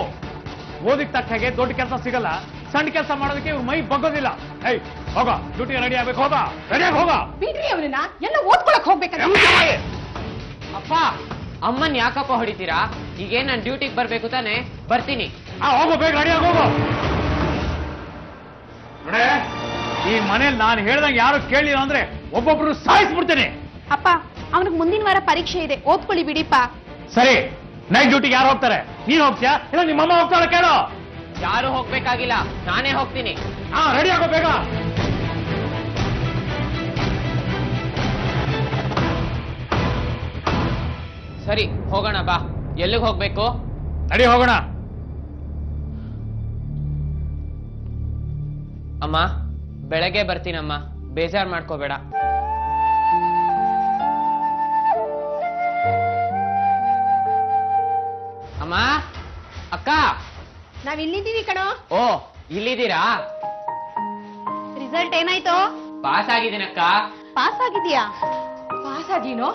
ಓದಿಗೆ ತಕ್ಕ ಹಾಗೆ ದೊಡ್ಡ ಕೆಲಸ ಸಿಗಲ್ಲ. ಸಣ್ಣ ಕೆಲಸ ಮಾಡೋದಕ್ಕೆ ಇವ್ರ ಮೈ ಬಗ್ಗೋದಿಲ್ಲ. ಏಯ್, ಹೋಗ, ಡ್ಯೂಟಿ ರೆಡಿ ಆಗ್ಬೇಕು. ಹೋಗ, ರೆಡಿಯಾಗಿ ಹೋಗ. ಬಿಡ್ರಿ ಅವನನ್ನ, ಎಲ್ಲ ಓದ್ಕೊಳಕ್ ಹೋಗ್ಬೇಕಂತ. ಅಪ್ಪ, ಅಮ್ಮನ್ ಯಾಕಪ್ಪ ಹೊಡಿತೀರಾ? ಈಗೇನ್ ನಾನು ಡ್ಯೂಟಿಗೆ ಬರ್ಬೇಕು ತಾನೆ? ಬರ್ತೀನಿ. ಹೋಗು, ಬೇಗ ರೆಡಿಯಾಗಿ ಹೋಗು. ನೋಡೇ, ಈ ಮನೇಲಿ ನಾನು ಹೇಳ್ದಂಗೆ ಯಾರು ಕೇಳಿಲ್ಲ ಅಂದ್ರೆ ಒಬ್ಬೊಬ್ರು ಸಾಯಿಸ್ಬಿಡ್ತೇನೆ. ಅಪ್ಪ, ಅವನಿಗೆ ಮುಂದಿನ ವಾರ ಪರೀಕ್ಷೆ ಇದೆ, ಓದ್ಕೊಳ್ಳಿ ಬಿಡಿಪ್ಪ. ಸರಿ, ನೈಟ್ ಡ್ಯೂಟಿಗೆ ಯಾರು ಹೋಗ್ತಾರೆ? ನೀನ್ ಹೋಗ್ತೀಯಾ ಇಲ್ಲ ನಿಮ್ಮಮ್ಮ ಹೋಗ್ತಾಳೆ? ಕೇಳೋ. ಯಾರು ಹೋಗ್ಬೇಕಾಗಿಲ್ಲ, ನಾನೇ ಹೋಗ್ತೀನಿ. ಹಾ, ರೆಡಿ ಆಗೋ ಬೇಗ. ಸರಿ ಹೋಗೋಣ ಬಾ. ಎಲ್ಲಿಗೆ ಹೋಗ್ಬೇಕು? ನಡಿ ಹೋಗೋಣ. ಅಮ್ಮ ಬೆಳಗ್ಗೆ ಬರ್ತೀನಮ್ಮ, ಬೇಜಾರ್ ಮಾಡ್ಕೋಬೇಡ. ಅಮ್ಮ, ಅಕ್ಕ, ನಾವ್ ಇಲ್ಲಿದ್ದೀವಿ ಕಣೋ. ಓ ಇಲ್ಲಿದ್ದೀರಾ? ರಿಸಲ್ಟ್ ಏನಾಯ್ತು? ಪಾಸ್ ಆಗಿದ್ದೀನಕ್ಕ. ಪಾಸ್ ಆಗಿದ್ಯಾ? ಪಾಸ್ ಆದೀನೋ?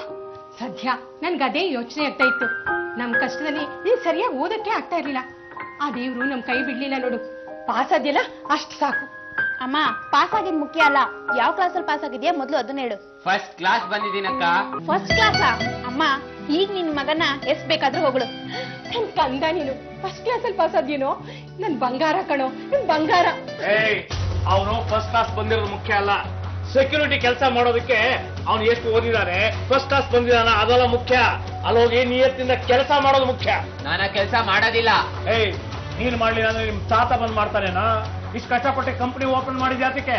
ಸದ್ಯ ನನ್ಗೆ ಅದೇ ಯೋಚನೆ ಆಗ್ತಾ ಇತ್ತು. ನಮ್ ಕಷ್ಟದಲ್ಲಿ ನೀನ್ ಸರಿಯಾಗಿ ಓದಕ್ಕೆ ಆಗ್ತಾ ಇರ್ಲಿಲ್ಲ. ಆ ದೇವ್ರು ನಮ್ ಕೈ ಬಿಡ್ಲಿಲ್ಲ ನೋಡು. ಪಾಸ್ ಆದ್ಯಲ್ಲ ಅಷ್ಟ್ ಸಾಕು. ಅಮ್ಮ, ಪಾಸ್ ಆಗಿದ್ ಮುಖ್ಯ ಅಲ್ಲ, ಯಾವ ಕ್ಲಾಸಲ್ಲಿ ಪಾಸ್ ಆಗಿದ್ಯಾ ಮೊದ್ಲು ಅದನ್ನ ಹೇಳು. ಫಸ್ಟ್ ಕ್ಲಾಸ್ ಬಂದಿದ್ದೀನಕ್ಕ. ಫಸ್ಟ್ ಕ್ಲಾಸಾ? ಅಮ್ಮ, ಈಗ ನಿನ್ ಮಗನ ಎಷ್ಟ್ ಬೇಕಾದ್ರೂ ಹೊಗಳು. ನನ್ ಕಂದ ನೀನು ಫಸ್ಟ್ ಕ್ಲಾಸಲ್ಲಿ ಪಾಸ್ ಆದ್ಯೇನೋ? ನನ್ ಬಂಗಾರ ಕಣೋ, ನನ್ ಬಂಗಾರ. ಅವನು ಫಸ್ಟ್ ಕ್ಲಾಸ್ ಬಂದಿರೋದು ಮುಖ್ಯ ಅಲ್ಲ, ಸೆಕ್ಯೂರಿಟಿ ಕೆಲಸ ಮಾಡೋದಕ್ಕೆ ಅವನು ಎಷ್ಟು ಓದಿದಾನೆ, ಫಸ್ಟ್ ಕ್ಲಾಸ್ ಬಂದಿದಾನ ಅದೆಲ್ಲ ಮುಖ್ಯ. ಅಲ್ಲೋಗಿ ನಿಯತ್ತಿಂದ ಕೆಲಸ ಮಾಡೋದು ಮುಖ್ಯ. ನಾನು ಕೆಲಸ ಮಾಡೋದಿಲ್ಲ. ನೀನ್ ಮಾಡ್ಲಿಲ್ಲ ಅಂದ್ರೆ ನಿಮ್ ತಾತ ಬಂದ್ ಮಾಡ್ತಾನೇನಾ? ಇಷ್ಟು ಕಷ್ಟಪಟ್ಟು ಕಂಪನಿ ಓಪನ್ ಮಾಡಿದ ಅದಕ್ಕೆ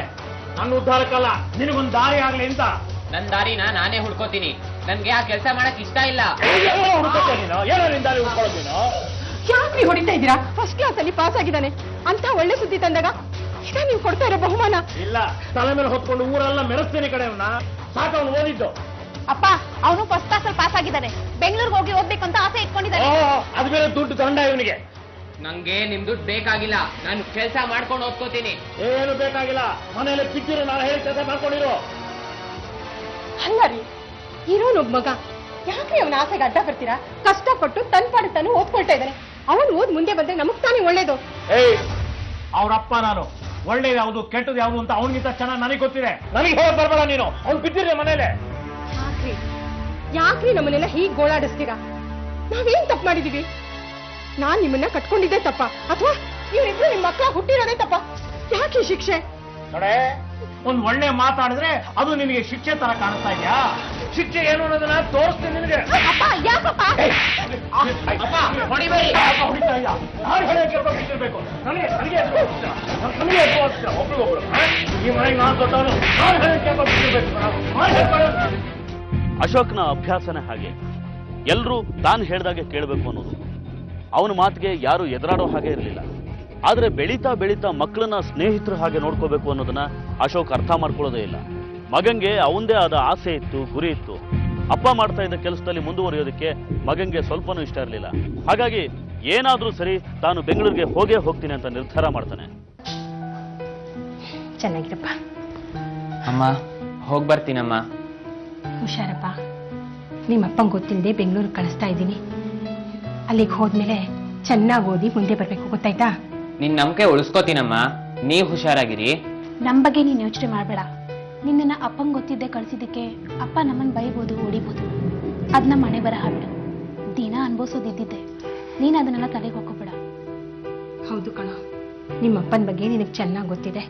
ನನ್ನ ಉದ್ಧಾರಕ್ಕಲ್ಲ, ನಿನಗೊಂದು ದಾರಿ ಆಗ್ಲಿ ಅಂತ. ನನ್ ದಾರಿನ ನಾನೇ ಹುಡ್ಕೋತೀನಿ. ನನ್ಗೆ ಆ ಕೆಲಸ ಮಾಡಕ್ ಇಷ್ಟ ಇಲ್ಲ. ಏನೋ ನಿನ್ ದಾರಿ ಹುಡ್ಕೊಳ್ಳೋದು ನೀನು? ಯಾಕ್ರಿ ಹೊಡಿತಾ ಇದ್ದೀರಾ? ಫಸ್ಟ್ ಕ್ಲಾಸ್ ಅಲ್ಲಿ ಪಾಸ್ ಆಗಿದ್ದಾನೆ ಅಂತ ಒಳ್ಳೆ ಸುದ್ದಿ ತಂದಾಗ ಇದ ನೀವು ಕೊಡ್ತಾ ಇರೋ ಬಹುಮಾನ? ಇಲ್ಲ, ತಲೆ ಮೇಲೆ ಹೊತ್ಕೊಂಡು ಊರೆಲ್ಲ ಮೆರೆಸ್ತೀನಿ ಕಡೆ ಅವನ್ನ. ಸಾಕ ಅವನು ಓದಿದ್ದು. ಅಪ್ಪ, ಅವನು ಫಸ್ಟ್ ಕ್ಲಾಸಲ್ಲಿ ಪಾಸ್ ಆಗಿದ್ದಾನೆ. ಬೆಂಗಳೂರಿಗೆ ಹೋಗಿ ಓದ್ಬೇಕು ಅಂತ ಆಸೆ ಇಟ್ಕೊಂಡಿದ್ದಾನೆ. ಅದು ಬೇರೆ ದುಡ್ಡು ದಂಡ ಇವನಿಗೆ. ನಂಗೆ ನಿಮ್ ದುಡ್ಡು ಬೇಕಾಗಿಲ್ಲ, ನಾನು ಕೆಲಸ ಮಾಡ್ಕೊಂಡು ಓದ್ಕೋತೀನಿ. ಏನು ಬೇಕಾಗಿಲ್ಲ, ಮನೆಯಲ್ಲಿ ಬಿದ್ದಿರೋ ನಾನು ಹೇಳಿ ಕೆಲಸ ಮಾಡ್ಕೊಂಡಿರೋ. ಅಲ್ಲ ರೀ, ಇರೋನೊಬ್ಬ ಮಗ, ಯಾಕ್ರಿ ಅವನ ಆಸೆಗೆ ಅಡ್ಡ ಬರ್ತೀರಾ? ಕಷ್ಟಪಟ್ಟು ತನ್ ಪಾಡು ತಾನು ಓದ್ಕೊಳ್ತಾ ಇದ್ದಾನೆ. ಅವನು ಓದ್ ಮುಂದೆ ಬಂದ್ರೆ ನಮಗ್ ತಾನೇ ಒಳ್ಳೇದು. ಅವ್ರಪ್ಪ ನಾನು, ಒಳ್ಳೇದು ಯಾವುದು ಕೆಟ್ಟದ್ದು ಯಾವುದು ಅಂತ ಅವನಿಗಿಂತ ಚೆನ್ನಾಗಿ ನನಗೆ ಗೊತ್ತಿದೆ. ನನಗೆ ಹೇಳಿ ಬರ್ಬೇಡ ನೀನು. ಅವ್ನು ಬಿದ್ದಿರಲಿ ಮನೇಲೆ. ಯಾಕ್ರಿ ನಮ್ಮನ್ನೆಲ್ಲ ಹೀಗ್ ಗೋಳಾಡಿಸ್ತೀರಾ? ನಾವೇನ್ ತಪ್ಪು ಮಾಡಿದೀವಿ? ನಾನ್ ನಿಮ್ಮನ್ನ ಕಟ್ಕೊಂಡಿದ್ದೆ ತಪ್ಪ, ಅಥವಾ ಇವ್ರಿಬ್ರು ನಿಮ್ ಮಕ್ಕಳ ಹುಟ್ಟಿರೋದೇ ತಪ್ಪ? ಯಾಕೆ ಶಿಕ್ಷೆ? ನೋಡೆ, ಒಂದ್ ಒಳ್ಳೆ ಮಾತಾಡಿದ್ರೆ ಅದು ನಿನಗೆ ಶಿಕ್ಷೆ ತರ ಕಾಣಿಸ್ತಾ ಇದೆಯಾ? ಶಿಕ್ಷೆ ಏನು ಅನ್ನೋದನ್ನ ತೋರಿಸ್ತೀನಿ ನಿನಗೆ. ಅಪ್ಪ, ಯಾಕಪ್ಪ? ಹೊಡಿಬೇಡಿ. ಹೊಡಿತಾ ಇಲ್ಲ. ನಾನು ಹೇಳೋಕೆ ಬಿಟ್ಟಿರ್ಬೇಕು. ನನಗೆ ಒಬ್ರಿಗೊಬ್ರು ಈ ಮನೆಗೆ ನಾನು ದೊಡ್ಡವನು. ನಾನು ಹೇಳೋಕೆ ಬಿಟ್ಟಿರ್ಬೇಕು. ಅಶೋಕ್ನ ಅಭ್ಯಾಸನೇ ಹಾಗೆ. ಎಲ್ರೂ ತಾನು ಹೇಳ್ದಾಗೆ ಕೇಳಬೇಕು ಅನ್ನೋದು. ಅವನ ಮಾತಿಗೆ ಯಾರು ಎದುರಾಡೋ ಹಾಗೆ ಇರಲಿಲ್ಲ. ಆದರೆ ಬೆಳೀತಾ ಬೆಳೀತಾ ಮಕ್ಕಳನ್ನ ಸ್ನೇಹಿತರ ಹಾಗೆ ನೋಡ್ಕೋಬೇಕು ಅನ್ನೋದನ್ನ ಅಶೋಕ್ ಅರ್ಥ ಮಾಡ್ಕೊಳ್ಳೋದೇ ಇಲ್ಲ. ಮಗಂಗೆ ಅವಂದೇ ಆದ ಆಸೆ ಇತ್ತು, ಗುರಿ ಇತ್ತು. ಅಪ್ಪ ಮಾಡ್ತಾ ಇದ್ದ ಕೆಲಸದಲ್ಲಿ ಮುಂದುವರಿಯೋದಕ್ಕೆ ಮಗಂಗೆ ಸ್ವಲ್ಪನೂ ಇಷ್ಟ ಇರಲಿಲ್ಲ. ಹಾಗಾಗಿ ಏನಾದ್ರೂ ಸರಿ ತಾನು ಬೆಂಗಳೂರಿಗೆ ಹೋಗೇ ಹೋಗ್ತೀನಿ ಅಂತ ನಿರ್ಧಾರ ಮಾಡ್ತಾನೆ. ಚೆನ್ನಾಗಿರಪ್ಪ. ಅಮ್ಮ, ಹೋಗ್ ಬರ್ತೀನಮ್ಮ. ಹುಷಾರಪ್ಪ. ನಿಮ್ಮಪ್ಪಂಗೆ ಗೊತ್ತಿಲ್ಲದೆ ಬೆಂಗಳೂರಿಗೆ ಕಳಿಸ್ತಾ ಇದ್ದೀನಿ. ಅಲ್ಲಿಗೆ ಹೋದ್ಮೇಲೆ ಚೆನ್ನಾಗಿ ಓದಿ ಮುಂದೆ ಬರ್ಬೇಕು, ಗೊತ್ತಾಯ್ತಾ? ನಿನ್ ನಂಬಿಕೆ ಉಳಿಸ್ಕೋತೀನಮ್ಮ, ನೀವ್ ಹುಷಾರಾಗಿರಿ. ನಮ್ ಬಗ್ಗೆ ನೀನ್ ಯೋಚನೆ ಮಾಡ್ಬೇಡ. ನಿನ್ನ ಅಪ್ಪಂಗ್ ಗೊತ್ತಿದ್ದೆ ಕಳ್ಸಿದ್ದಕ್ಕೆ ಅಪ್ಪ ನಮ್ಮನ್ ಬೈಬೋದು, ಹೊಡಿಬೋದು. ಅದ್ ನಮ್ಮ ಮನೆ ಬರಹ ಬಿಡು. ದಿನ ಅನ್ಭವಿಸೋದಿದ್ದಿದ್ದೆ. ನೀನ್ ಅದನ್ನೆಲ್ಲ ತಲೆಗೆ ಹಾಕೋಬೇಡ. ಹೌದು ಕಣ, ನಿಮ್ಮಪ್ಪನ ಬಗ್ಗೆ ನಿನಗೆ ಚೆನ್ನಾಗಿ ಗೊತ್ತಿದೆ.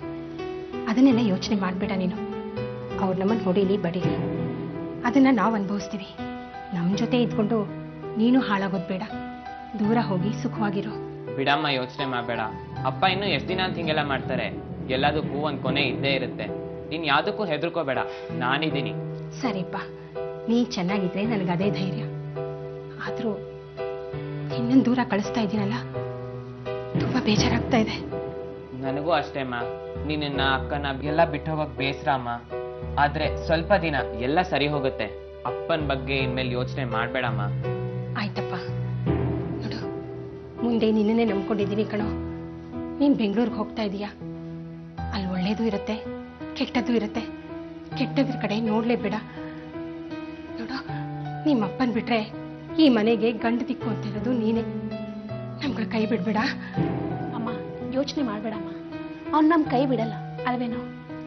ಅದನ್ನೆಲ್ಲ ಯೋಚನೆ ಮಾಡಬೇಡ ನೀನು. ಅವ್ರು ನಮ್ಮನ್ನು ಹೊಡೀಲಿ ಬಡೀಲಿ, ಅದನ್ನ ನಾವು ಅನುಭವಿಸ್ತೀವಿ. ನಮ್ಮ ಜೊತೆ ಇದ್ಕೊಂಡು ನೀನು ಹಾಳಾಗೋದು ಬೇಡ. ದೂರ ಹೋಗಿ ಸುಖವಾಗಿರು. ಬಿಡಮ್ಮ, ಯೋಚನೆ ಮಾಡಬೇಡ. ಅಪ್ಪ ಇನ್ನು ಎಷ್ಟು ದಿನ ಅಂತ ಹಿಂಗೆಲ್ಲ ಮಾಡ್ತಾರೆ? ಎಲ್ಲದಕ್ಕೂ ಒಂದ್ ಕೊನೆ ಇದ್ದೇ ಇರುತ್ತೆ. ನೀನ್ ಯಾವ್ದಕ್ಕೂ ಹೆದರ್ಕೋಬೇಡ, ನಾನಿದ್ದೀನಿ. ಸರಿಪ್ಪ, ನೀ ಚೆನ್ನಾಗಿದ್ರೆ ನನಗೆ ಅದೇ ಧೈರ್ಯ. ಆದ್ರೂ ಇನ್ನೊಂದು ದೂರ ಕಳಿಸ್ತಾ ಇದ್ದೀನಲ್ಲ, ತುಂಬಾ ಬೇಜಾರಾಗ್ತಾ ಇದೆ. ನನಗೂ ಅಷ್ಟೇ ಅಮ್ಮ. ನಿನ್ನ ಅಕ್ಕನ ಎಲ್ಲ ಬಿಟ್ಟು ಹೋಗಕ್ ಬೇಸರ ಅಮ್ಮ. ಆದ್ರೆ ಸ್ವಲ್ಪ ದಿನ ಎಲ್ಲ ಸರಿ ಹೋಗುತ್ತೆ. ಅಪ್ಪನ ಬಗ್ಗೆ ಇನ್ಮೇಲೆ ಯೋಚನೆ ಮಾಡ್ಬೇಡಮ್ಮ. ಆಯ್ತಪ್ಪ. ನೋಡು, ಮುಂದೆ ನಿನ್ನನ್ನೇ ನಂಬ್ಕೊಂಡಿದ್ದೀನಿ ಕಣೋ. ನೀನ್ ಬೆಂಗಳೂರಿಗೆ ಹೋಗ್ತಾ ಇದೀಯಾ, ಅಲ್ಲಿ ಒಳ್ಳೇದು ಇರುತ್ತೆ, ಕೆಟ್ಟದ್ದು ಇರುತ್ತೆ. ಕೆಟ್ಟದ್ರ ಕಡೆ ನೋಡ್ಲೇಬೇಡ. ನೋಡು, ನಿಮ್ಮಪ್ಪನ್ ಬಿಟ್ರೆ ಈ ಮನೆಗೆ ಗಂಡು ದಿಕ್ಕು ಅಂತ ಇರೋದು ನೀನೇ. ನಮ್ಗಳ ಕೈ ಬಿಡ್ಬೇಡ. ಅಮ್ಮ, ಯೋಚನೆ ಮಾಡ್ಬೇಡಮ್ಮ. ಅವ್ನು ನಮ್ ಕೈ ಬಿಡಲ್ಲ ಅಲ್ವೇನೋ?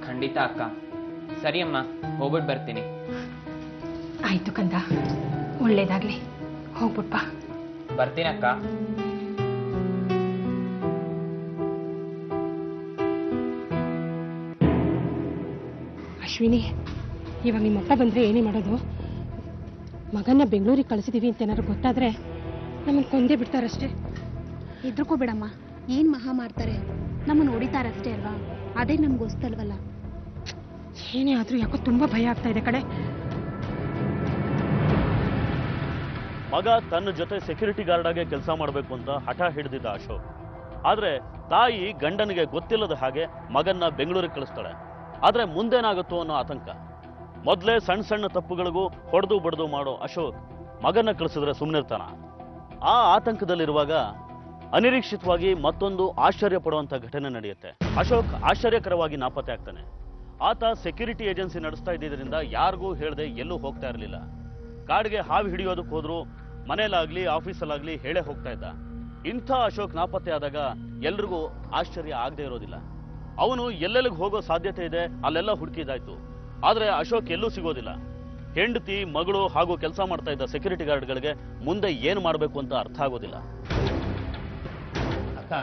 ಖಂಡಿತ ಅಕ್ಕ. ಸರಿ ಅಮ್ಮ, ಹೋಗ್ಬಿಟ್ಟು ಬರ್ತೀನಿ. ಆಯ್ತು ಕಂದ, ಒಳ್ಳೇದಾಗ್ಲಿ. ಹೋಗ್ಬಿಟ್ಪ. ಬರ್ತೀನಕ್ಕ. ಅಶ್ವಿನಿ, ಇವಾಗ ನಿಮ್ಮಪ್ಪ ಬಂದ್ರೆ ಏನೇ ಮಾಡೋದು? ಮಗನ್ನ ಬೆಂಗಳೂರಿಗೆ ಕಳಿಸಿದೀವಿ ಅಂತ ಏನಾದ್ರು ಗೊತ್ತಾದ್ರೆ ನಮ್ಮನ್ನು ಕೊಂದೇ ಬಿಡ್ತಾರಷ್ಟೇ. ಹೆದ್ರಕೂ ಬಿಡಮ್ಮ. ಏನ್ ಮಹಾ ಮಾಡ್ತಾರೆ, ನಮ್ಮನ್ನು ಹೊಡಿತಾರಷ್ಟೇ ಅಲ್ವಾ, ಅದೇ ನಮ್ಗೆ ಹೊಸ್ತಲ್ವಲ್ಲ. ಏನೇ ಆದ್ರೂ ಯಾಕೋ ತುಂಬಾ ಭಯ ಆಗ್ತಾ ಇದೆ ಕಡೆ. ಮಗ ತನ್ನ ಜೊತೆ ಸೆಕ್ಯೂರಿಟಿ ಗಾರ್ಡ್ ಆಗಿ ಕೆಲಸ ಮಾಡಬೇಕು ಅಂತ ಹಠ ಹಿಡಿದಿದ್ದ ಅಶೋಕ್. ಆದ್ರೆ ತಾಯಿ ಗಂಡನಿಗೆ ಗೊತ್ತಿಲ್ಲದ ಹಾಗೆ ಮಗನ್ನ ಬೆಂಗಳೂರಿಗೆ ಕಳಿಸ್ತಾಳೆ. ಆದ್ರೆ ಮುಂದೇನಾಗುತ್ತೋ ಅನ್ನೋ ಆತಂಕ. ಮೊದಲೇ ಸಣ್ಣ ಸಣ್ಣ ತಪ್ಪುಗಳಿಗೂ ಹೊಡೆದು ಬಡ್ದು ಮಾಡೋ ಅಶೋಕ್ ಮಗನ್ನ ಕಳಿಸಿದ್ರೆ ಸುಮ್ಮನಿರ್ತಾನ? ಆ ಆತಂಕದಲ್ಲಿರುವಾಗ ಅನಿರೀಕ್ಷಿತವಾಗಿ ಮತ್ತೊಂದು ಆಶ್ಚರ್ಯ ಪಡುವಂತ ಘಟನೆ ನಡೆಯುತ್ತೆ. ಅಶೋಕ್ ಆಶ್ಚರ್ಯಕರವಾಗಿ ನಾಪತ್ತೆ ಆಗ್ತಾನೆ. ಆತ ಸೆಕ್ಯೂರಿಟಿ ಏಜೆನ್ಸಿ ನಡೆಸ್ತಾ ಇದ್ದಿದ್ದರಿಂದ ಯಾರಿಗೂ ಹೇಳದೆ ಎಲ್ಲೂ ಹೋಗ್ತಾ ಇರಲಿಲ್ಲ. ಕಾಡಿಗೆ ಹಾವು ಹಿಡಿಯೋದಕ್ಕೆ ಹೋದ್ರು ಮನೇಲಾಗ್ಲಿ ಆಫೀಸಲ್ಲಾಗ್ಲಿ ಹೇಳೇ ಹೋಗ್ತಾ ಇದ್ದ. ಇಂಥ ಅಶೋಕ್ ನಾಪತ್ತೆ ಆದಾಗ ಎಲ್ರಿಗೂ ಆಶ್ಚರ್ಯ ಆಗದೆ ಇರೋದಿಲ್ಲ. ಅವನು ಎಲ್ಲೆಲ್ಲಿಗೆ ಹೋಗೋ ಸಾಧ್ಯತೆ ಇದೆ ಅಲ್ಲೆಲ್ಲ ಹುಡುಕಿದಾಯ್ತು. ಆದ್ರೆ ಅಶೋಕ್ ಎಲ್ಲೂ ಸಿಗೋದಿಲ್ಲ. ಹೆಂಡತಿ, ಮಗಳು ಹಾಗೂ ಕೆಲಸ ಮಾಡ್ತಾ ಇದ್ದ ಸೆಕ್ಯೂರಿಟಿ ಗಾರ್ಡ್ಗಳಿಗೆ ಮುಂದೆ ಏನು ಮಾಡಬೇಕು ಅಂತ ಅರ್ಥ ಆಗೋದಿಲ್ಲ. ಅಕ್ಕ,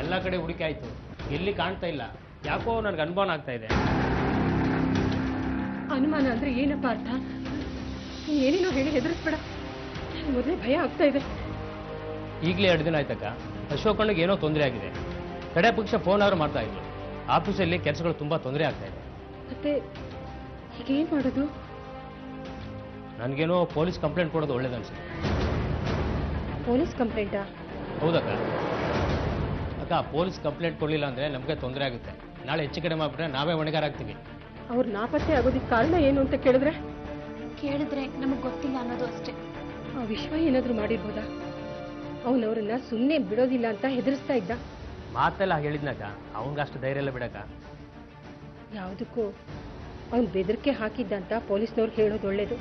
ಎಲ್ಲ ಕಡೆ ಹುಡುಕಿ ಆಯ್ತು, ಎಲ್ಲಿ ಕಾಣ್ತಾ ಇಲ್ಲ. ಯಾಕೋ ನನಗೆ ಅನುಮಾನ ಆಗ್ತಾ ಇದೆ. ಅನುಮಾನ ಅಂದ್ರೆ ಏನಪ್ಪ ಅರ್ಥ? ಏನೇನೋ ಹೇಳಿ ಹೆದರಿಸ್ಬೇಡ, ಮೊದಲೇ ಭಯ ಆಗ್ತಾ ಇದೆ. ಈಗಲೇ 2 ದಿನ ಆಯ್ತಕ್ಕ, ಅಶೋಕಣ್ಣಗೆ ಏನೋ ತೊಂದರೆ ಆಗಿದೆ. ಕಡೆ ಪಕ್ಷ ಫೋನ್ ಆದ್ರೂ ಮಾಡ್ತಾ ಇದ್ರು. ಆಫೀಸಲ್ಲಿ ಕೆಲಸಗಳು ತುಂಬಾ ತೊಂದರೆ ಆಗ್ತಾ ಇದೆ. ಮತ್ತೆ ಈಗ ಏನ್ ಮಾಡೋದು? ನನಗೇನೋ ಪೊಲೀಸ್ ಕಂಪ್ಲೇಂಟ್ ಕೊಡೋದು ಒಳ್ಳೇದು ಅನ್ಸುತ್ತೆ. ಪೊಲೀಸ್ ಕಂಪ್ಲೇಂಟಾ? ಹೌದಕ್ಕ. ಅಕ್ಕ, ಪೊಲೀಸ್ ಕಂಪ್ಲೇಂಟ್ ಕೊಡಲಿಲ್ಲ ಅಂದ್ರೆ ನಮಗೆ ತೊಂದರೆ ಆಗುತ್ತೆ. ನಾಳೆ ಹೆಚ್ಚು ಕಡೆ ಮಾಡ್ಬಿಟ್ರೆ ನಾವೇ ಹೊಣೆಗಾರ ಆಗ್ತೀವಿ. ಅವ್ರು ನಾಪತ್ತೆ ಆಗೋದಕ್ಕೆ ಕಾರಣ ಏನು ಅಂತ ಕೇಳಿದ್ರೆ ನಮಗ್ ಗೊತ್ತಿಲ್ಲ ಅನ್ನೋದು ಅಷ್ಟೇ. ಆ ವಿಶ್ವ ಏನಾದ್ರೂ ಮಾಡಿರ್ಬೋದಾ? ಅವನವ್ರನ್ನ ಸುಮ್ಮನೆ ಬಿಡೋದಿಲ್ಲ ಅಂತ ಹೆದರಿಸ್ತಾ ಇದ್ದ. ಮಾತೆಲ್ಲ ಹೇಳಿದ್ನಕ್ಕ, ಅವನಿಗಷ್ಟು ಧೈರ್ಯ ಎಲ್ಲ ಬಿಡಕ್ಕ. ಯಾವುದಕ್ಕೂ ಅವನ್ ಬೆದರಿಕೆ ಹಾಕಿದ್ದ ಅಂತ ಪೊಲೀಸ್ನವ್ರು ಹೇಳೋದು ಒಳ್ಳೇದು.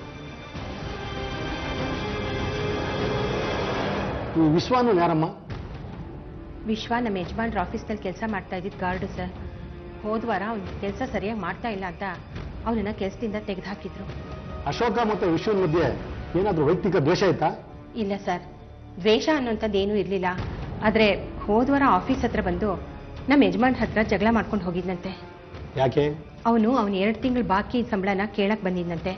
ವಿಶ್ವಾನು ಯಾರಮ್ಮ? ವಿಶ್ವ ನಮ್ಮ ಯಜಮಾನ್ರ ಆಫೀಸ್ನಲ್ಲಿ ಕೆಲಸ ಮಾಡ್ತಾ ಇದ್ದಿದ್ದು ಗಾರ್ಡು ಸರ್. ಹೋದ್ವಾರ ಅವ್ನ ಕೆಲಸ ಸರಿಯಾಗಿ ಮಾಡ್ತಾ ಇಲ್ಲ ಅಂತ ಅವನನ್ನ ಕೆಲಸದಿಂದ ತೆಗೆದುಹಾಕಿದ್ರು. ಅಶೋಕ ಮತ್ತು ವಿಶ್ವನ ಮಧ್ಯೆ ಏನಾದ್ರೂ ವೈಯಕ್ತಿಕ ದ್ವೇಷ ಇತ್ತಾ? ಇಲ್ಲ ಸರ್, ದ್ವೇಷ ಅನ್ನೋಂಥದ್ದು ಏನೂ ಇರಲಿಲ್ಲ. ಆದರೆ ಹೋದ್ವಾರ ಆಫೀಸ್ ಹತ್ರ ಬಂದು ನಮ್ಮ ಯಜಮಾನ್ರ ಹತ್ರ ಜಗಳ ಮಾಡ್ಕೊಂಡು ಹೋಗಿದ್ನಂತೆ. ಯಾಕೆ? ಅವನು 2 ತಿಂಗಳು ಬಾಕಿ ಸಂಬಳನ ಕೇಳಕ್ ಬಂದಿದ್ನಂತೆ.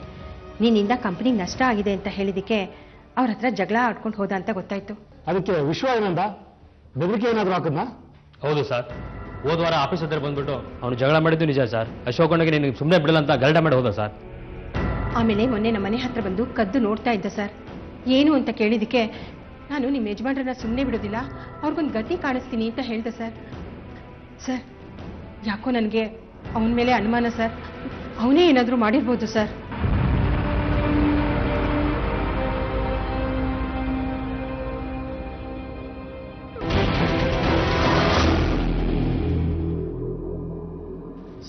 ನಿನ್ನಿಂದ ಕಂಪನಿಗೆ ನಷ್ಟ ಆಗಿದೆ ಅಂತ ಹೇಳಿದಕ್ಕೆ ಅವ್ರ ಹತ್ರ ಜಗಳ ಆಡ್ಕೊಂಡು ಹೋದ ಅಂತ ಗೊತ್ತಾಯ್ತು. ಅದಕ್ಕೆ ವಿಶ್ವ ಏನಂದ? ಬೆದರಿಕೆ ಏನಾದ್ರೂ ಹಾಕದ್ನಾ? ಹೌದು ಸರ್, ಹೋದ್ವಾರ ಆಫೀಸ್ ಹತ್ರ ಬಂದ್ಬಿಟ್ಟು ಅವನು ಜಗಳ ಮಾಡಿದ್ದು ನಿಜ ಸರ್. ಅಶೋಕಣ್ಣಗೆ ನಿನಗೆ ಸುಮ್ಮನೆ ಬಿಡಲ್ಲ ಅಂತ ಗಲ್ಡ ಮಾಡಿ ಹೋದ ಸರ್. ಆಮೇಲೆ ಮೊನ್ನೆ ನಮ್ಮ ಮನೆ ಹತ್ರ ಬಂದು ಕದ್ದು ನೋಡ್ತಾ ಇದ್ದ ಸರ್. ಏನು ಅಂತ ಕೇಳಿದಕ್ಕೆ ನಾನು ನಿಮ್ಮ ಯಜಮಾನ್ರನ್ನ ಸುಮ್ಮನೆ ಬಿಡೋದಿಲ್ಲ, ಅವ್ರಿಗೊಂದು ಗತಿ ಕಾಣಿಸ್ತೀನಿ ಅಂತ ಹೇಳ್ದೆ ಸರ್. ಸರ್, ಯಾಕೋ ನನಗೆ ಅವನ ಮೇಲೆ ಅನುಮಾನ ಸರ್. ಅವನೇ ಏನಾದರೂ ಮಾಡಿರ್ಬೋದು ಸರ್.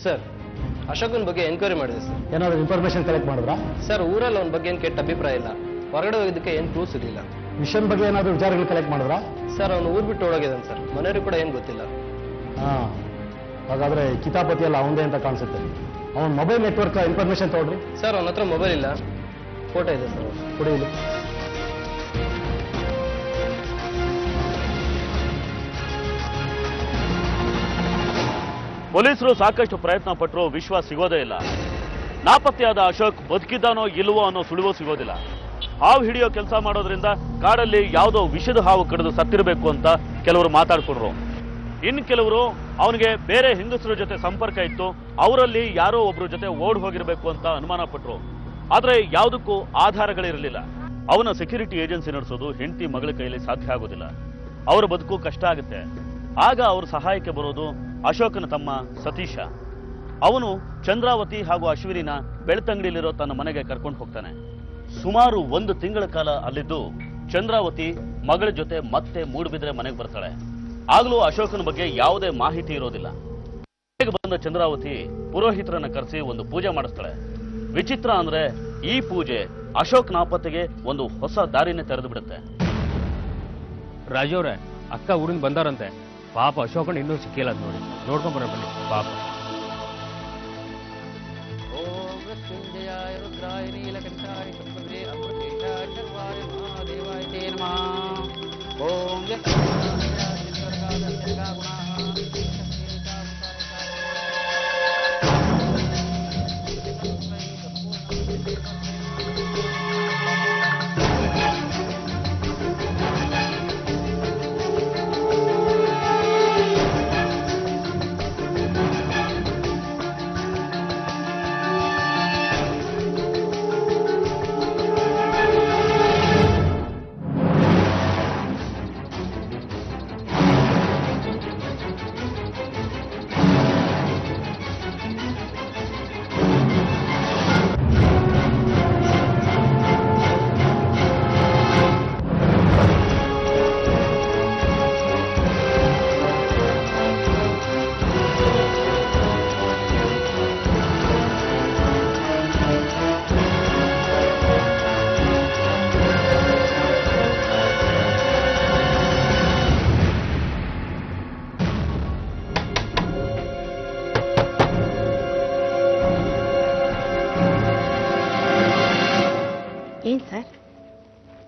ಸರ್, ಅಶೋಕನ್ ಬಗ್ಗೆ ಎನ್ಕ್ವೈರಿ ಮಾಡಿದೆ ಸರ್. ಏನಾದ್ರು ಇನ್ಫಾರ್ಮೇಶನ್ ಕಲೆಕ್ಟ್ ಮಾಡಿದ್ರಾ? ಸರ್, ಊರಲ್ಲಿ ಅವನ ಬಗ್ಗೆ ಏನು ಕೆಟ್ಟ ಅಭಿಪ್ರಾಯ ಇಲ್ಲ. ಹೊರಗಡೆ ಹೋಗಿದ್ದಕ್ಕೆ ಏನು ಪ್ರೂಫ್ಸ್ ಇರಲಿಲ್ಲ. ವಿಷನ್ ಬಗ್ಗೆ ಏನಾದ್ರು ವಿಚಾರಗಳು ಕಲೆಕ್ಟ್ ಮಾಡಿದ್ರಾ? ಸರ್, ಅವನು ಊರು ಬಿಟ್ಟು ಹೋಗಿದ್ದಾನೆ ಸರ್. ಮನೆಯವ್ರಿಗೆ ಕೂಡ ಏನು ಗೊತ್ತಿಲ್ಲ. ಹಾಂ, ಹಾಗಾದ್ರೆ ಕಿತಾಪತಿ ಎಲ್ಲ ಅವನದೇ ಅಂತ ಕಾಣಿಸುತ್ತೆ. ಅವನ ಮೊಬೈಲ್ ನೆಟ್ವರ್ಕ್ ಇನ್ಫಾರ್ಮೇಶನ್ ತಗೊಳ್ರಿ. ಸರ್, ಅವನ ಹತ್ರ ಮೊಬೈಲ್ ಇಲ್ಲ, ಫೋಟೋ ಇದೆ ಸರ್. ಕುಡಿಯಲಿ. ಪೊಲೀಸರು ಸಾಕಷ್ಟು ಪ್ರಯತ್ನ ಪಟ್ಟರು ವಿಶ್ವ ಸಿಗೋದೇ ಇಲ್ಲ. ನಾಪತ್ತೆಯಾದ ಅಶೋಕ್ ಬದುಕಿದ್ದಾನೋ ಇಲ್ವೋ ಅನ್ನೋ ಸುಳಿವು ಸಿಗೋದಿಲ್ಲ. ಹಾವು ಹಿಡಿಯೋ ಕೆಲಸ ಮಾಡೋದ್ರಿಂದ ಕಾಡಲ್ಲಿ ಯಾವುದೋ ವಿಷದ ಹಾವು ಕಡಿದು ಸತ್ತಿರಬೇಕು ಅಂತ ಕೆಲವರು ಮಾತಾಡ್ಕೊಂಡ್ರು. ಇನ್ನು ಕೆಲವರು ಅವನಿಗೆ ಬೇರೆ ಹೆಂಗಸರ ಜೊತೆ ಸಂಪರ್ಕ ಇತ್ತು, ಅವರಲ್ಲಿ ಯಾರೋ ಒಬ್ರ ಜೊತೆ ಓಡ್ ಹೋಗಿರ್ಬೇಕು ಅಂತ ಅನುಮಾನ ಪಟ್ರು. ಆದ್ರೆ ಯಾವುದಕ್ಕೂ ಆಧಾರಗಳಿರಲಿಲ್ಲ. ಅವನ ಸೆಕ್ಯೂರಿಟಿ ಏಜೆನ್ಸಿ ನಡೆಸೋದು ಹೆಂಡತಿ ಮಗಳ ಕೈಯಲ್ಲಿ ಸಾಧ್ಯ ಆಗೋದಿಲ್ಲ. ಅವರ ಬದುಕು ಕಷ್ಟ ಆಗುತ್ತೆ. ಆಗ ಅವ್ರ ಸಹಾಯಕ್ಕೆ ಬರೋದು ಅಶೋಕನ ತಮ್ಮ ಸತೀಶ. ಅವನು ಚಂದ್ರಾವತಿ ಹಾಗೂ ಅಶ್ವಿನಿನ ಬೆಳ್ತಂಗಡಿಲಿರೋ ತನ್ನ ಮನೆಗೆ ಕರ್ಕೊಂಡು ಹೋಗ್ತಾನೆ. ಸುಮಾರು 1 ತಿಂಗಳ ಕಾಲ ಅಲ್ಲಿದ್ದು ಚಂದ್ರಾವತಿ ಮಗಳ ಜೊತೆ ಮತ್ತೆ ಮೂಡುಬಿದ್ರೆ ಮನೆಗೆ ಬರ್ತಾಳೆ. ಆಗ್ಲೂ ಅಶೋಕನ ಬಗ್ಗೆ ಯಾವುದೇ ಮಾಹಿತಿ ಇರೋದಿಲ್ಲ. ಮನೆಗೆ ಬಂದ ಚಂದ್ರಾವತಿ ಪುರೋಹಿತರನ್ನ ಕರೆಸಿ ಒಂದು ಪೂಜೆ ಮಾಡಿಸ್ತಾಳೆ. ವಿಚಿತ್ರ ಅಂದ್ರೆ ಈ ಪೂಜೆ ಅಶೋಕ್ ನಾಪತ್ತೆಗೆ ಒಂದು ಹೊಸ ದಾರಿನೇ ತೆರೆದು ಬಿಡುತ್ತೆ. ರಾಜು ಅವ್ರೆ, ಅಕ್ಕ ಊರಿಂದ ಬಂದಾರಂತೆ. ಪಾಪ ಅಶೋಕಣ್ಣ ಇನ್ನೂ ಸಿಕ್ಕಿಲ್ಲ ಅದು ನೋಡಿ. ನೋಡ್ಕೊಂಡ್ ಬರೋಣ ಬನ್ನಿ ಪಾಪ. ಓಂ ಮೃತ್ಯುಂಜಯಾಯ ರುದ್ರಾಯ ನೀಲಕಂಠಾಯ ಚಕ್ರವರ್ತಿ ಅಮೃತೇಶಾಯ ಸರ್ವಾಯ ಮಹಾದೇವಾಯ ತೇ ನಮಃ. ಓಂ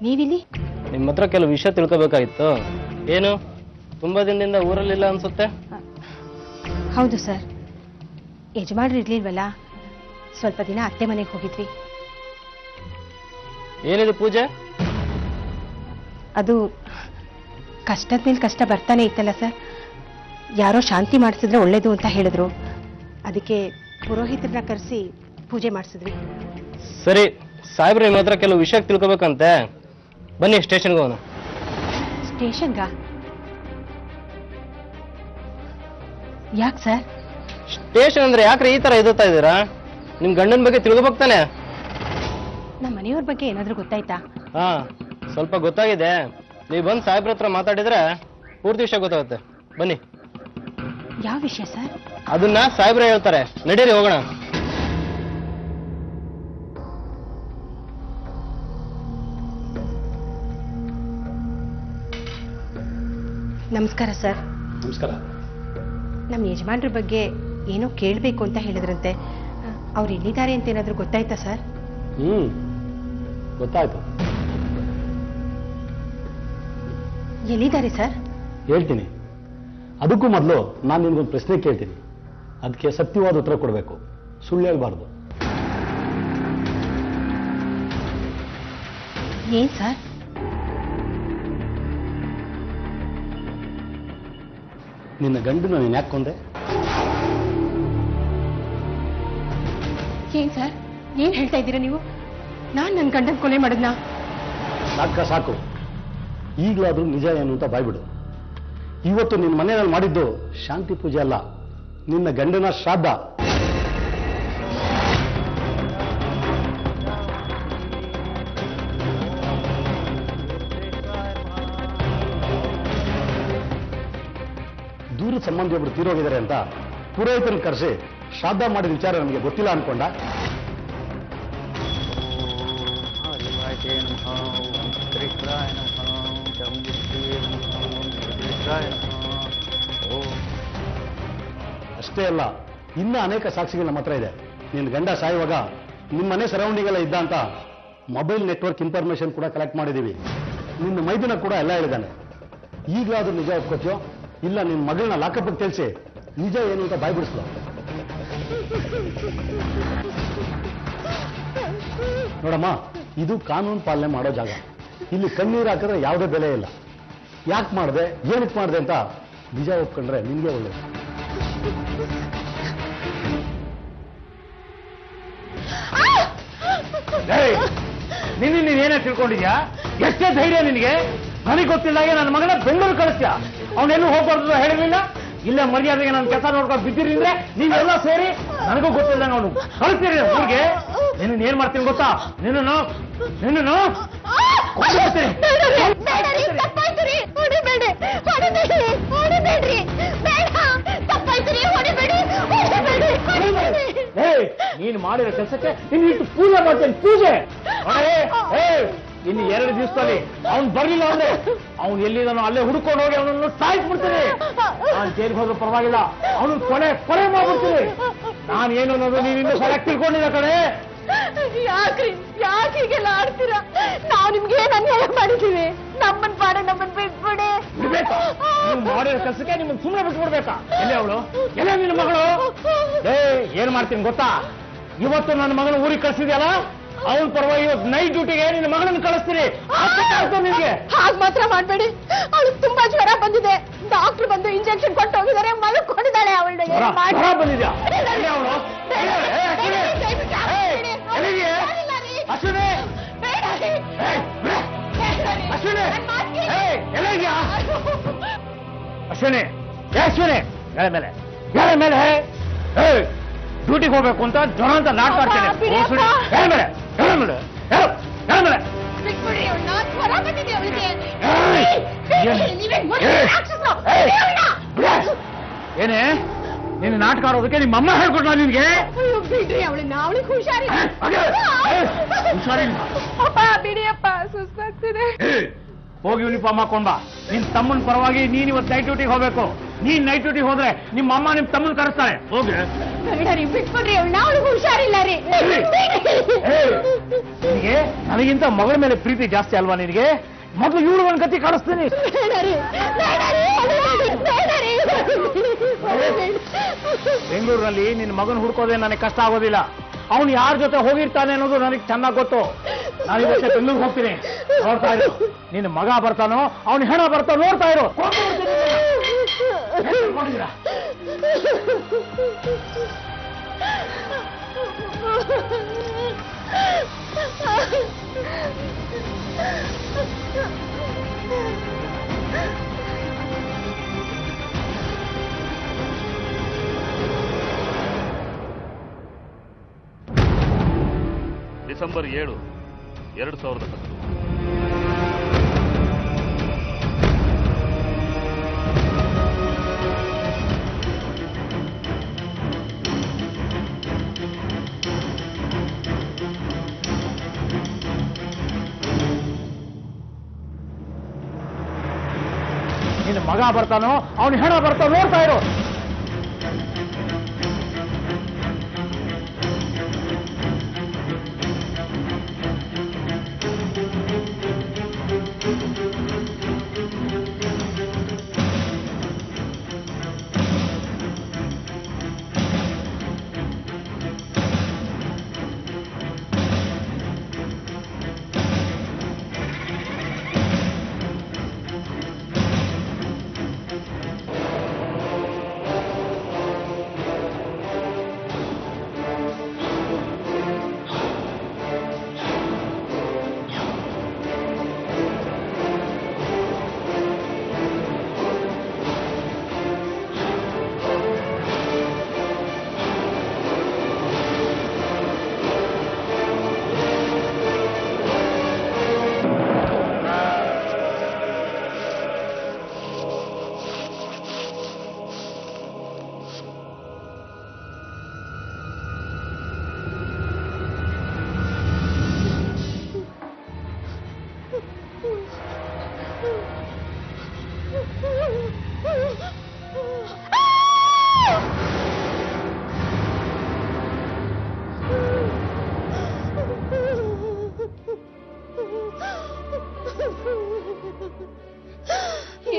ನೀವಿಲ್ಲಿ? ನಿಮ್ಮ ಹತ್ರ ಕೆಲವು ವಿಷಯ ತಿಳ್ಕೊಬೇಕಾಗಿತ್ತು. ಏನು ತುಂಬಾ ದಿನದಿಂದ ಊರಲ್ಲಿಲ್ಲ ಅನ್ಸುತ್ತೆ? ಹೌದು ಸರ್, ಯಜಮಾನ್ರು ಇರ್ಲಿಲ್ವಲ್ಲ, ಸ್ವಲ್ಪ ದಿನ ಅತ್ತೆ ಮನೆಗೆ ಹೋಗಿದ್ವಿ. ಏನಿದೆ ಪೂಜೆ? ಅದು ಕಷ್ಟದ ಮೇಲೆ ಕಷ್ಟ ಬರ್ತಾನೆ ಇತ್ತಲ್ಲ ಸರ್, ಯಾರೋ ಶಾಂತಿ ಮಾಡಿಸಿದ್ರೆ ಒಳ್ಳೇದು ಅಂತ ಹೇಳಿದ್ರು. ಅದಕ್ಕೆ ಪುರೋಹಿತರನ್ನ ಕರೆಸಿ ಪೂಜೆ ಮಾಡಿಸಿದ್ವಿ. ಸರಿ, ಸಾಹೇಬ್ರೆ ನಿಮ್ಮ ಹತ್ರ ಕೆಲವು ವಿಷಯ ತಿಳ್ಕೊಬೇಕಂತೆ. ಬನ್ನಿ ಸ್ಟೇಷನ್ಗೆ ಹೋಗೋಣ. ಸ್ಟೇಷನ್ಗ? ಯಾಕೆ ಸರ್? ಸ್ಟೇಷನ್ ಅಂದ್ರೆ ಯಾಕ್ರೆ ಈ ತರ ಎದುತ್ತಾ ಇದ್ದೀರಾ? ನಿಮ್ ಗಂಡನ ಬಗ್ಗೆ ತಿಳ್ಕೊಬೇಕ್ತಾನೆ? ನಮ್ಮ ಮನೆಯವ್ರ ಬಗ್ಗೆ ಏನಾದ್ರೂ ಗೊತ್ತಾಯ್ತಾ? ಹಾ, ಸ್ವಲ್ಪ ಗೊತ್ತಾಗಿದೆ. ನೀವು ಬಂದು ಸಾಹೇಬ್ರ ಹತ್ರ ಮಾತಾಡಿದ್ರೆ ಪೂರ್ತಿ ವಿಷಯ ಗೊತ್ತಾಗುತ್ತೆ. ಬನ್ನಿ. ಯಾವ ವಿಷಯ ಸರ್? ಅದನ್ನ ಸಾಹೇಬ್ರೆ ಹೇಳ್ತಾರೆ. ನಡೀರಿ ಹೋಗೋಣ. ನಮಸ್ಕಾರ ಸರ್. ನಮಸ್ಕಾರ. ನಮ್ಮ ಯಜಮಾನ್ರ ಬಗ್ಗೆ ಏನೋ ಕೇಳಬೇಕು ಅಂತ ಹೇಳಿದ್ರಂತೆ. ಅವ್ರು ಎಲ್ಲಿದ್ದಾರೆ ಅಂತ ಏನಾದರೂ ಗೊತ್ತಾಯ್ತಾ ಸರ್? ಗೊತ್ತಾಯ್ತು. ಎಲ್ಲಿದ್ದಾರೆ ಸರ್? ಹೇಳ್ತೀನಿ. ಅದಕ್ಕೂ ಮೊದಲು ನಾನು ನಿನ್ಗೊಂದು ಪ್ರಶ್ನೆ ಕೇಳ್ತೀನಿ. ಅದಕ್ಕೆ ಸತ್ಯವಾದ ಉತ್ತರ ಕೊಡಬೇಕು, ಸುಳ್ಳು ಹೇಳ್ಬಾರ್ದು. ಏನ್ ಸರ್? ನಿನ್ನ ಗಂಡನ ನೀನು ಯಾಕೆ ಕೊಂದೆ? ಏನ್ ಸರ್, ಏನ್ ಹೇಳ್ತಾ ಇದ್ದೀರಾ ನೀವು? ನಾನ್ ನನ್ನ ಗಂಡನ ಕೊಲೆ ಮಾಡಿದ್ನಾ? ಸಾಕು. ಈಗಲಾದ್ರೂ ನಿಜ ಏನು ಅಂತ ಬಾಯ್ಬಿಡು. ಇವತ್ತು ನಿನ್ನ ಮನೆಯಲ್ಲಿ ಮಾಡಿದ್ದು ಶಾಂತಿ ಪೂಜೆ ಅಲ್ಲ, ನಿನ್ನ ಗಂಡನ ಶ್ರಾದ್ದ. ದೂರದ ಸಂಬಂಧಿ ಒಬ್ರು ತೀರೋಗಿದ್ದಾರೆ ಅಂತ ಪುರೋಹಿತರನ್ನು ಕರೆಸಿ ಶ್ರಾದ್ದ ಮಾಡಿದ ವಿಚಾರ ನಮಗೆ ಗೊತ್ತಿಲ್ಲ ಅನ್ಕೊಂಡ. ಅಷ್ಟೇ ಅಲ್ಲ, ಇನ್ನ ಅನೇಕ ಸಾಕ್ಷಿಗಳು ನಮ್ಮ ಹತ್ರ ಇದೆ. ನಿನ್ನ ಗಂಡ ಸಾಯುವಾಗ ನಿಮ್ಮ ಮನೆ ಸರೌಂಡಿಂಗ್ ಎಲ್ಲ ಇದ್ದ ಅಂತ ಮೊಬೈಲ್ ನೆಟ್ವರ್ಕ್ ಇನ್ಫಾರ್ಮೇಶನ್ ಕೂಡ ಕಲೆಕ್ಟ್ ಮಾಡಿದ್ದೀವಿ. ನಿನ್ನ ಮೈದುನ ಕೂಡ ಎಲ್ಲ ಹೇಳಿದ್ದಾನೆ. ಈಗಲಾದ್ರೂ ನಿಜ ಒಪ್ಕೋತೀಯೋ ಇಲ್ಲ ನಿನ್ನ ಮಗಳನ್ನ ಲಾಕಪ್ಗೆ ತಿಳಿಸಿ ನಿಜ ಏನು ಅಂತ ಬಾಯ್ಬಿಡಿಸ್ಲ. ನೋಡಮ್ಮ, ಇದು ಕಾನೂನು ಪಾಲನೆ ಮಾಡೋ ಜಾಗ. ಇಲ್ಲಿ ಕಣ್ಣೀರು ಹಾಕಿದ್ರೆ ಯಾವುದೇ ಬೆಲೆ ಇಲ್ಲ. ಯಾಕೆ ಮಾಡಿದೆ, ಏನಕ್ಕೆ ಮಾಡಿದೆ ಅಂತ ನಿಜ ಒಪ್ಕೊಂಡ್ರೆ ನಿನ್ಗೆ ಒಳ್ಳೇದು. ನೀನೇನೇ ತಿಳ್ಕೊಂಡಿದ್ಯಾ? ಎಷ್ಟೇ ಧೈರ್ಯ ನಿನಗೆ? ನನಗೆ ಗೊತ್ತಿಲ್ಲಾಗೆ ನನ್ನ ಮಗನ ಬೆಂಗಳೂರು ಕಳಿಸ್ತೀಯ. ಅವನೆಲ್ಲೂ ಹೋಗ್ಬಾರ್ದು ಹೇಳಿರ್ಲಿಲ್ಲ. ಇಲ್ಲ ಮರ್ಯಾದೆಗೆ ನನ್ನ ಕೆಲಸ ನೋಡ್ಕೊಂಡು ಬಿದ್ದಿರಿದ್ರೆ ನೀವೆಲ್ಲ ಸೇರಿ ನನಗೂ ಗೊತ್ತಿಲ್ಲ ಅವನು ಕಳಿಸ್ತೀರಿ ಊರಿಗೆ. ನಿನ್ನ ಏನ್ ಮಾಡ್ತೀನಿ ಗೊತ್ತಾ? ನಿನ್ನನ್ನು ನೀನು ಮಾಡಿರೋ ಕೆಲಸಕ್ಕೆ ನಿನ್ನ ಇಟ್ಟು ಪೂಜೆ ಮಾಡ್ತೇನೆ, ಪೂಜೆ. ಇನ್ನು 2 ದಿವಸದಲ್ಲಿ ಅವ್ನು ಬರ್ಲಿಲ್ಲ ಅಂದ್ರೆ ಅವ್ನು ಎಲ್ಲಿದ್ದಾನೋ ಅಲ್ಲೇ ಹುಡ್ಕೊಂಡು ಹೋಗಿ ಅವನನ್ನು ಸಾಯಿಸ್ಬಿಡ್ತೀನಿ. ನಾನು ಜೈಲಿಗೆ ಹೋದ್ರೂ ಪರವಾಗಿಲ್ಲ, ಅವನು ಕೊಲೆ ಮಾಡ್ಬಿಡ್ತೀನಿ. ನಾನು ಏನು ಅನ್ನೋದು ನೀನು ಇನ್ನೂ ಸರಿಯಾಗಿ ತಿಳ್ಕೊಂಡಿಲ್ಲ ಕಡೆ. ಯಾಕೆ ಹೀಗೆಲ್ಲ ಆಡ್ತೀರಾ? ನಾವು ನಿಮ್ಗೆ ಏನ್ ಅನ್ಯಾಯ ಮಾಡಿದ್ದೀವಿ? ನಮ್ಮನ್ ಪಾಡ ನಮ್ಮನ್ ಬಿಟ್ಬಿಡಿ. ಬಿಡ್ಬೇಕಾ? ನೀವು ಮಾಡಿರೋ ಕೆಲಸಕ್ಕೆ ನಿಮ್ಮನ್ನು ಸುಮ್ಮನೆ ಬಿಟ್ಬಿಡ್ಬೇಕಾ? ಎಲ್ಲೇ ಅವಳು? ಎಲ್ಲೇ ನಿನ್ನ ಮಗಳು? ಏನ್ ಮಾಡ್ತೀನಿ ಗೊತ್ತಾ? ಇವತ್ತು ನನ್ನ ಮಗನ ಊರಿಗೆ ಕಳ್ಸಿದ್ಯಲ್ಲ, ಅವನ ಪರವಾಗಿ ಇವತ್ತು ನೈಟ್ ಡ್ಯೂಟಿಗೆ ನಿನ್ನ ಮಗನನ್ನು ಕಳಿಸ್ತೀನಿ. ನಿಮಗೆ ಹಾಗೆ ಮಾತ್ರ ಮಾಡಬೇಡಿ. ಅವಳಿಗೆ ತುಂಬಾ ಜ್ವರ ಬಂದಿದೆ. ಡಾಕ್ಟರ್ ಬಂದು ಇಂಜೆಕ್ಷನ್ ಕೊಟ್ಟು ಹೋಗಿದ್ದಾರೆ. ಮಲಕೊಂಡಿದ್ದಾಳೆ. ಅವಳ ಬಂದಿದ್ಯಾ? ಅಶ್ವಿನಿ, ಮೇಲೆ ಡ್ಯೂಟಿಗೆ ಹೋಗ್ಬೇಕು ಅಂತ ಜ್ವರ ಅಂತ ನಾಟಕ ಆಡ್ತೇನೆ. ಏನೇ ನಿನ್ನ ನಾಟಕ ಆಡೋದಕ್ಕೆ ನಿಮ್ಮ ಅಮ್ಮ ಹೇಳ್ಕೊಟ್ಟ ನಿನ್ಗೆ? ಬಿಡ್ರಿ ಅವಳನ್ನ, ಅವಳಿಗೆ ಹುಷಾರಿಲ್ಲ. ಅಪ್ಪ ಬಿಡಿಯಪ್ಪ, ಸುಸ್ತಾಗ್ತಿದೆ. ಹೋಗಿ ಯೂನಿಫಾರ್ಮ್ ಹಾಕೊಂಡ್ ಬಾ. ನಿನ್ ತಮ್ಮನ ಪರವಾಗಿ ನೀನ್ ಇವತ್ತು ನೈಟ್ ಡ್ಯೂಟಿಗೆ ಹೋಗ್ಬೇಕು. ನೀನ್ ನೈಟ್ ಡ್ಯೂಟಿಗೆ ಹೋದ್ರೆ ನಿಮ್ಮ ಅಮ್ಮ ನಿಮ್ ತಮ್ಮನ ಕರೆಸ್ತಾಳೆ. ಹೋಗಿ ಬಿಟ್ಬಿಡ್ರಿ ಅವಳನ್ನ, ಅವಳಿಗೆ ಹುಷಾರಿಲ್ಲ ರೀ. ನಿನಗೆ ನನಗಿಂತ ಮಗಳ ಮೇಲೆ ಪ್ರೀತಿ ಜಾಸ್ತಿ ಅಲ್ವಾ ನಿನಗೆ? ಮೊದಲು ಇವಳು ಒಂದು ಗತಿ ಕಾಣಿಸ್ತೀನಿ. ಬೆಂಗಳೂರಿನಲ್ಲಿ ನಿನ್ನ ಮಗನ ಹುಡ್ಕೋದೇ ನನಗೆ ಕಷ್ಟ ಆಗೋದಿಲ್ಲ. ಅವನು ಯಾರ ಜೊತೆ ಹೋಗಿರ್ತಾನೆ ಅನ್ನೋದು ನನಗೆ ಚೆನ್ನಾಗಿ ಗೊತ್ತು. ನಾನು ಇವತ್ತೇ ಬೆಂಗಳೂರಿಗೆ ಹೋಗ್ತೀನಿ. ನೋಡ್ತಾ ಇರು, ನಿನ್ನ ಮಗ ಬರ್ತಾನೋ ಅವನ ಹೆಣ ಬರ್ತಾನೋ ನೋಡ್ತಾ ಇರು. ಡಿಸೆಂಬರ್ 7, 2010. ನಿನ್ನ ಮಗ ಬರ್ತಾನೋ ಅವನ ಹೆಣ ಬರ್ತಾನೋ ನೋಡ್ತಾ ಇರು.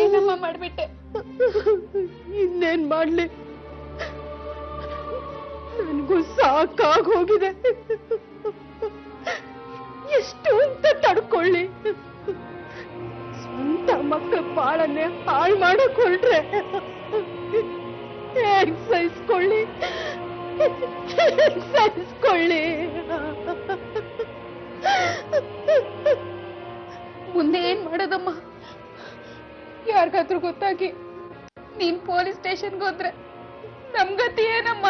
ಏನಮ್ಮ ಮಾಡ್ಬಿಟ್ಟೆ? ಇನ್ನೇನ್ ಮಾಡ್ಲಿ, ನನ್ಗೂ ಸಾಕಾಗ್ ಹೋಗಿದೆ. ಎಷ್ಟು ಅಂತ ತಡ್ಕೊಳ್ಳಿ? ಸ್ವಂತ ಮಕ್ಕಳ ಬಾಳನ್ನೇ ಹಾಳು ಮಾಡಕ್ ಹೊರಟ್ರೆ ಸಹಿಸ್ಕೊಳ್ಳಿ. ಮುಂದೆ ಏನ್ ಮಾಡೋದಮ್ಮ? ಯಾರಿಗಾದ್ರೂ ಗೊತ್ತಾಗಿ ನೀನ್ ಪೊಲೀಸ್ ಸ್ಟೇಷನ್ಗೆ ಹೋದ್ರೆ ನಮ್ ಗತಿ ಏನಮ್ಮ?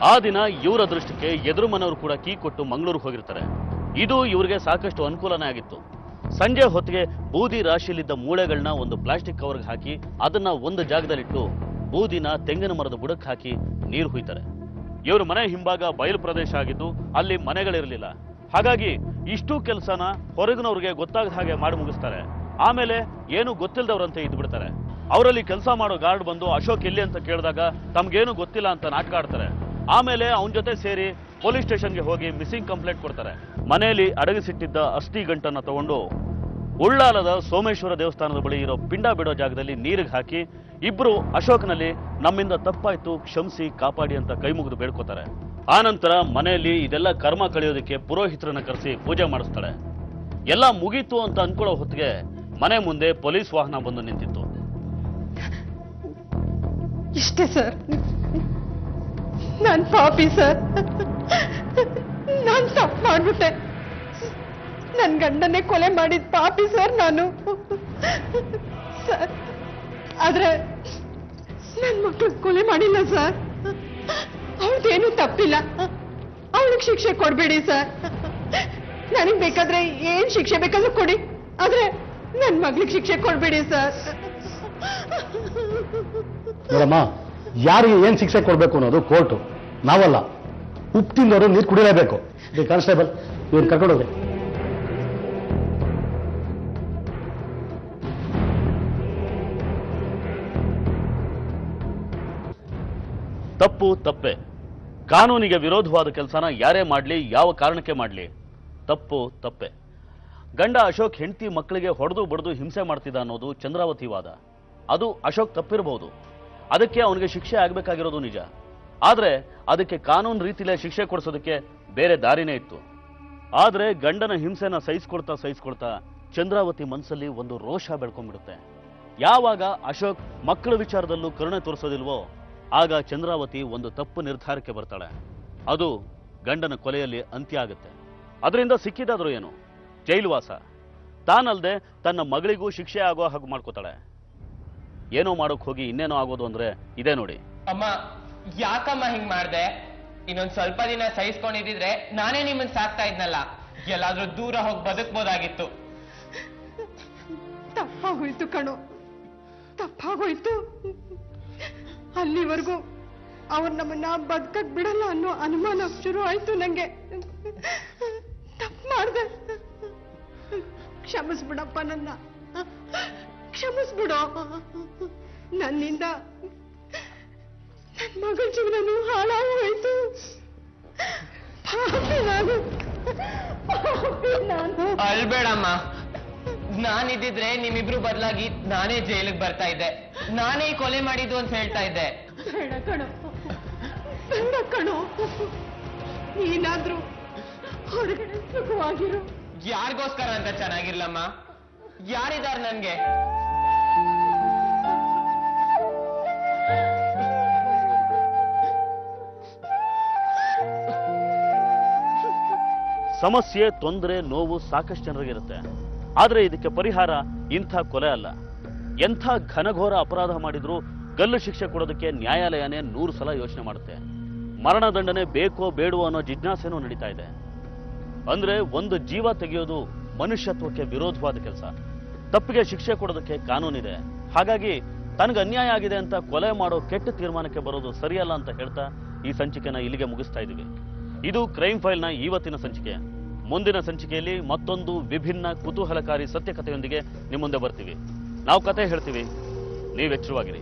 ಆ ದಿನ ಇವರ ಅದೃಷ್ಟಕ್ಕೆ ಎದುರು ಮನೆಯವರು ಕೂಡ ಕೀ ಕೊಟ್ಟು ಮಂಗಳೂರಿಗೆ ಹೋಗಿರ್ತಾರೆ. ಇದು ಇವರಿಗೆ ಸಾಕಷ್ಟು ಅನುಕೂಲನೇ ಆಗಿತ್ತು. ಸಂಜೆ ಹೊತ್ತಿಗೆ ಬೂದಿ ರಾಶಿಯಲ್ಲಿದ್ದ ಮೂಳೆಗಳನ್ನ ಒಂದು ಪ್ಲಾಸ್ಟಿಕ್ ಕವರ್ಗೆ ಹಾಕಿ ಅದನ್ನ ಒಂದು ಜಾಗದಲ್ಲಿಟ್ಟು ಬೂದಿನ ತೆಂಗಿನ ಮರದ ಬುಡಕ್ಕೆ ಹಾಕಿ ನೀರು ಹುಯ್ತಾರೆ. ಇವರು ಮನೆ ಹಿಂಭಾಗ ಬಯಲು ಪ್ರದೇಶ ಆಗಿದ್ದು ಅಲ್ಲಿ ಮನೆಗಳಿರಲಿಲ್ಲ. ಹಾಗಾಗಿ ಇಷ್ಟು ಕೆಲಸನ ಹೊರಗಿನವ್ರಿಗೆ ಗೊತ್ತಾಗದ ಹಾಗೆ ಮಾಡಿ ಮುಗಿಸ್ತಾರೆ. ಆಮೇಲೆ ಏನು ಗೊತ್ತಿಲ್ಲದವ್ರಂತೆ ಇದ್ಬಿಡ್ತಾರೆ. ಅವರಲ್ಲಿ ಕೆಲಸ ಮಾಡೋ ಗಾರ್ಡ್ ಬಂದು ಅಶೋಕ್ ಎಲ್ಲಿ ಅಂತ ಕೇಳಿದಾಗ ತಮ್ಗೇನು ಗೊತ್ತಿಲ್ಲ ಅಂತ ನಾಟಕ ಆಡ್ತಾರೆ. ಆಮೇಲೆ ಅವನ ಜೊತೆ ಸೇರಿ ಪೊಲೀಸ್ ಸ್ಟೇಷನ್ಗೆ ಹೋಗಿ ಮಿಸ್ಸಿಂಗ್ ಕಂಪ್ಲೇಂಟ್ ಕೊಡ್ತಾರೆ. ಮನೆಯಲ್ಲಿ ಅಡಗಿಸಿಟ್ಟಿದ್ದ ಅಸ್ಥಿ ಗಂಟನ್ನ ತಗೊಂಡು ಉಳ್ಳಾಲದ ಸೋಮೇಶ್ವರ ದೇವಸ್ಥಾನದ ಬಳಿ ಇರೋ ಪಿಂಡ ಬಿಡೋ ಜಾಗದಲ್ಲಿ ನೀರಿಗೆ ಹಾಕಿ ಇಬ್ರು ಅಶೋಕ್ನಲ್ಲಿ ನಮ್ಮಿಂದ ತಪ್ಪಾಯ್ತು, ಕ್ಷಮಿಸಿ, ಕಾಪಾಡಿ ಅಂತ ಕೈ ಮುಗಿದು ಬೇಡ್ಕೋತಾರೆ. ಆನಂತರ ಮನೆಯಲ್ಲಿ ಇದೆಲ್ಲ ಕರ್ಮ ಕಳೆಯೋದಕ್ಕೆ ಪುರೋಹಿತರನ್ನ ಕರೆಸಿ ಪೂಜೆ ಮಾಡಿಸ್ತಾಳೆ. ಎಲ್ಲ ಮುಗೀತು ಅಂತ ಅನ್ಕೊಳ್ಳೋ ಹೊತ್ತಿಗೆ ಮನೆ ಮುಂದೆ ಪೊಲೀಸ್ ವಾಹನ ಬಂದು ನಿಂತಿತ್ತು. ಇಷ್ಟೇ ಸರ್, ನಾನ್ ಪಾಪಿ ಸರ್, ನಾನ್ ತಪ್ಪು ಮಾಡ್ಬಿಟ್ಟೆ. ನನ್ ಗಂಡನ್ನೇ ಕೊಲೆ ಮಾಡಿದ ಪಾಪಿ ಸರ್ ನಾನು ಸರ್. ಆದ್ರೆ ನನ್ ಮಕ್ಳು ಕೊಲೆ ಮಾಡಿಲ್ಲ ಸರ್. ಅವಳದೇನು ತಪ್ಪಿಲ್ಲ. ಅವಳಿಗೆ ಶಿಕ್ಷೆ ಕೊಡ್ಬೇಡಿ ಸರ್. ನನಗ್ ಬೇಕಾದ್ರೆ ಏನ್ ಶಿಕ್ಷೆ ಬೇಕಾದ್ರೂ ಕೊಡಿ, ಆದ್ರೆ ನನ್ ಮಗ್ಳಿಗೆ ಶಿಕ್ಷೆ ಕೊಡ್ಬೇಡಿ ಸರ್. ನೋಡಮ್ಮ, ಯಾರಿಗೆ ಏನ್ ಶಿಕ್ಷೆ ಕೊಡ್ಬೇಕು ಅನ್ನೋದು ಕೋರ್ಟು, ನಾವಲ್ಲ. ಉಪ್ಪು ತಿಂದವರು ನೀರು ಕುಡಿಲೇಬೇಕು. ಕಾನ್ಸ್ಟೇಬಲ್, ಇವ್ರು ಕರ್ಕೊಂಡೋಗಿ. ತಪ್ಪು ತಪ್ಪೆ. ಕಾನೂನಿಗೆ ವಿರೋಧವಾದ ಕೆಲಸನ ಯಾರೇ ಮಾಡಲಿ, ಯಾವ ಕಾರಣಕ್ಕೆ ಮಾಡಲಿ, ತಪ್ಪು ತಪ್ಪೆ. ಗಂಡ ಅಶೋಕ್ ಹೆಂಡತಿ ಮಕ್ಕಳಿಗೆ ಹೊಡೆದು ಬಡಿದು ಹಿಂಸೆ ಮಾಡ್ತಿದ್ದ ಅನ್ನೋದು ಚಂದ್ರಾವತಿ ವಾದ. ಅದು ಅಶೋಕ್ ತಪ್ಪಿರಬಹುದು, ಅದಕ್ಕೆ ಅವನಿಗೆ ಶಿಕ್ಷೆ ಆಗಬೇಕಾಗಿರೋದು ನಿಜ. ಆದ್ರೆ ಅದಕ್ಕೆ ಕಾನೂನು ರೀತಿಲೇ ಶಿಕ್ಷೆ ಕೊಡಿಸೋದಕ್ಕೆ ಬೇರೆ ದಾರಿನೇ ಇತ್ತು. ಆದ್ರೆ ಗಂಡನ ಹಿಂಸೆನ ಸಹಿಸ್ಕೊಳ್ತಾ ಚಂದ್ರಾವತಿ ಮನಸ್ಸಲ್ಲಿ ಒಂದು ರೋಷ ಬೆಳ್ಕೊಂಡ್ಬಿಡುತ್ತೆ. ಯಾವಾಗ ಅಶೋಕ್ ಮಕ್ಕಳ ವಿಚಾರದಲ್ಲೂ ಕರುಣೆ ತೋರಿಸೋದಿಲ್ವೋ ಆಗ ಚಂದ್ರಾವತಿ ಒಂದು ತಪ್ಪು ನಿರ್ಧಾರಕ್ಕೆ ಬರ್ತಾಳೆ. ಅದು ಗಂಡನ ಕೊಲೆಯಲ್ಲಿ ಅಂತ್ಯ ಆಗುತ್ತೆ. ಅದರಿಂದ ಸಿಕ್ಕಿದಾದ್ರೂ ಏನು, ಜೈಲುವಾಸ. ತಾನಲ್ದೆ ತನ್ನ ಮಗಳಿಗೂ ಶಿಕ್ಷೆ ಆಗೋ ಹಾಗೆ ಮಾಡ್ಕೋತಾಳೆ. ಏನೋ ಮಾಡೋಕ್ ಹೋಗಿ ಇನ್ನೇನೋ ಆಗೋದು ಅಂದ್ರೆ ಇದೇ ನೋಡಿ. ಅಮ್ಮ, ಯಾಕಮ್ಮ ಹಿಂಗ್ ಮಾಡ್ದೆ? ಇನ್ನೊಂದ್ ಸ್ವಲ್ಪ ದಿನ ಸಹಿಸ್ಕೊಂಡಿದ್ರೆ ನಾನೇ ನಿಮ್ಮನ್ ಸಾಕ್ತಾ ಇದ್ನಲ್ಲ, ಎಲ್ಲಾದ್ರೂ ದೂರ ಹೋಗಿ ಬದುಕ್ಬೋದಾಗಿತ್ತು. ತಪ್ಪಾಗೋಯ್ತು ಕಣೋ, ತಪ್ಪಾಗೋಯ್ತು. ಅಲ್ಲಿವರೆಗೂ ಅವ್ರು ನಮ್ಮನ್ನ ಬದುಕಕ್ ಬಿಡಲ್ಲ ಅನ್ನೋ ಅನುಮಾನ ಶುರು ಆಯ್ತು ನಂಗೆ. ತಪ್ಪು ಮಾಡ್ದೆ, ಕ್ಷಮಿಸ್ಬಿಡಪ್ಪ, ನನ್ನ ಕ್ಷಮಿಸ್ಬಿಡೋ. ನನ್ನಿಂದ ನನ್ನ ಮಗಳ ಜೀವನನು ಹಾಳಾಗಿ ಹೋಯ್ತು. ಅಳ್ಬೇಡಮ್ಮ, ನಾನಿದ್ದಿದ್ರೆ ನಿಮ್ಮಿಬ್ರು ಬದಲಾಗಿ ನಾನೇ ಜೈಲಿಗೆ ಬರ್ತಾ ಇದ್ದೆ, ನಾನೇ ಕೊಲೆ ಮಾಡಿದ್ದು ಅಂತ ಹೇಳ್ತಾ ಇದ್ದೆ. ಬೇಡ ಕಣೋ, ಬೇಡ ಕಣೋ. ನೀನಾದ್ರೂ ಹೊರಗಡೆ ಸುಖವಾಗಿರು. ಯಾರಿಗೋಸ್ಕರ ಅಂತ ಚೆನ್ನಾಗಿರ್ಲಮ್ಮ? ಯಾರಿದಾರ ನನ್ಗೆ? ಸಮಸ್ಯೆ, ತೊಂದರೆ, ನೋವು ಸಾಕಷ್ಟು ಜನರಿಗಿರುತ್ತೆ. ಆದ್ರೆ ಇದಕ್ಕೆ ಪರಿಹಾರ ಇಂಥ ಕೊಲೆ ಅಲ್ಲ. ಎಂಥ ಘನಘೋರ ಅಪರಾಧ ಮಾಡಿದ್ರೂ ಗಲ್ಲು ಶಿಕ್ಷೆ ಕೊಡೋದಕ್ಕೆ ನ್ಯಾಯಾಲಯನೇ 100 ಸಲ ಯೋಚನೆ ಮಾಡುತ್ತೆ. ಮರಣದಂಡನೆ ಬೇಕೋ ಬೇಡವೋ ಅನ್ನೋ ಜಿಜ್ಞಾಸೆನೂ ನಡೀತಾ ಇದೆ. ಅಂದ್ರೆ ಒಂದು ಜೀವ ತೆಗೆಯೋದು ಮನುಷ್ಯತ್ವಕ್ಕೆ ವಿರೋಧವಾದ ಕೆಲಸ. ತಪ್ಪಿಗೆ ಶಿಕ್ಷೆ ಕೊಡೋದಕ್ಕೆ ಕಾನೂನಿದೆ. ಹಾಗಾಗಿ ತನಗೆ ಅನ್ಯಾಯ ಆಗಿದೆ ಅಂತ ಕೊಲೆ ಮಾಡೋ ಕೆಟ್ಟ ತೀರ್ಮಾನಕ್ಕೆ ಬರೋದು ಸರಿಯಲ್ಲ ಅಂತ ಹೇಳ್ತಾ ಈ ಸಂಚಿಕೆನ ಇಲ್ಲಿಗೆ ಮುಗಿಸ್ತಾ ಇದ್ದೀವಿ. ಇದು ಕ್ರೈಮ್ ಫೈಲ್ನ ಇವತ್ತಿನ ಸಂಚಿಕೆ. ಮುಂದಿನ ಸಂಚಿಕೆಯಲ್ಲಿ ಮತ್ತೊಂದು ವಿಭಿನ್ನ ಕುತೂಹಲಕಾರಿ ಸತ್ಯಕಥೆಯೊಂದಿಗೆ ನಿಮ್ಮ ಮುಂದೆ ಬರ್ತೀವಿ. ನಾವು ಕತೆ ಹೇಳ್ತೀವಿ, ನೀವು ಎಚ್ಚರವಾಗಿರಿ.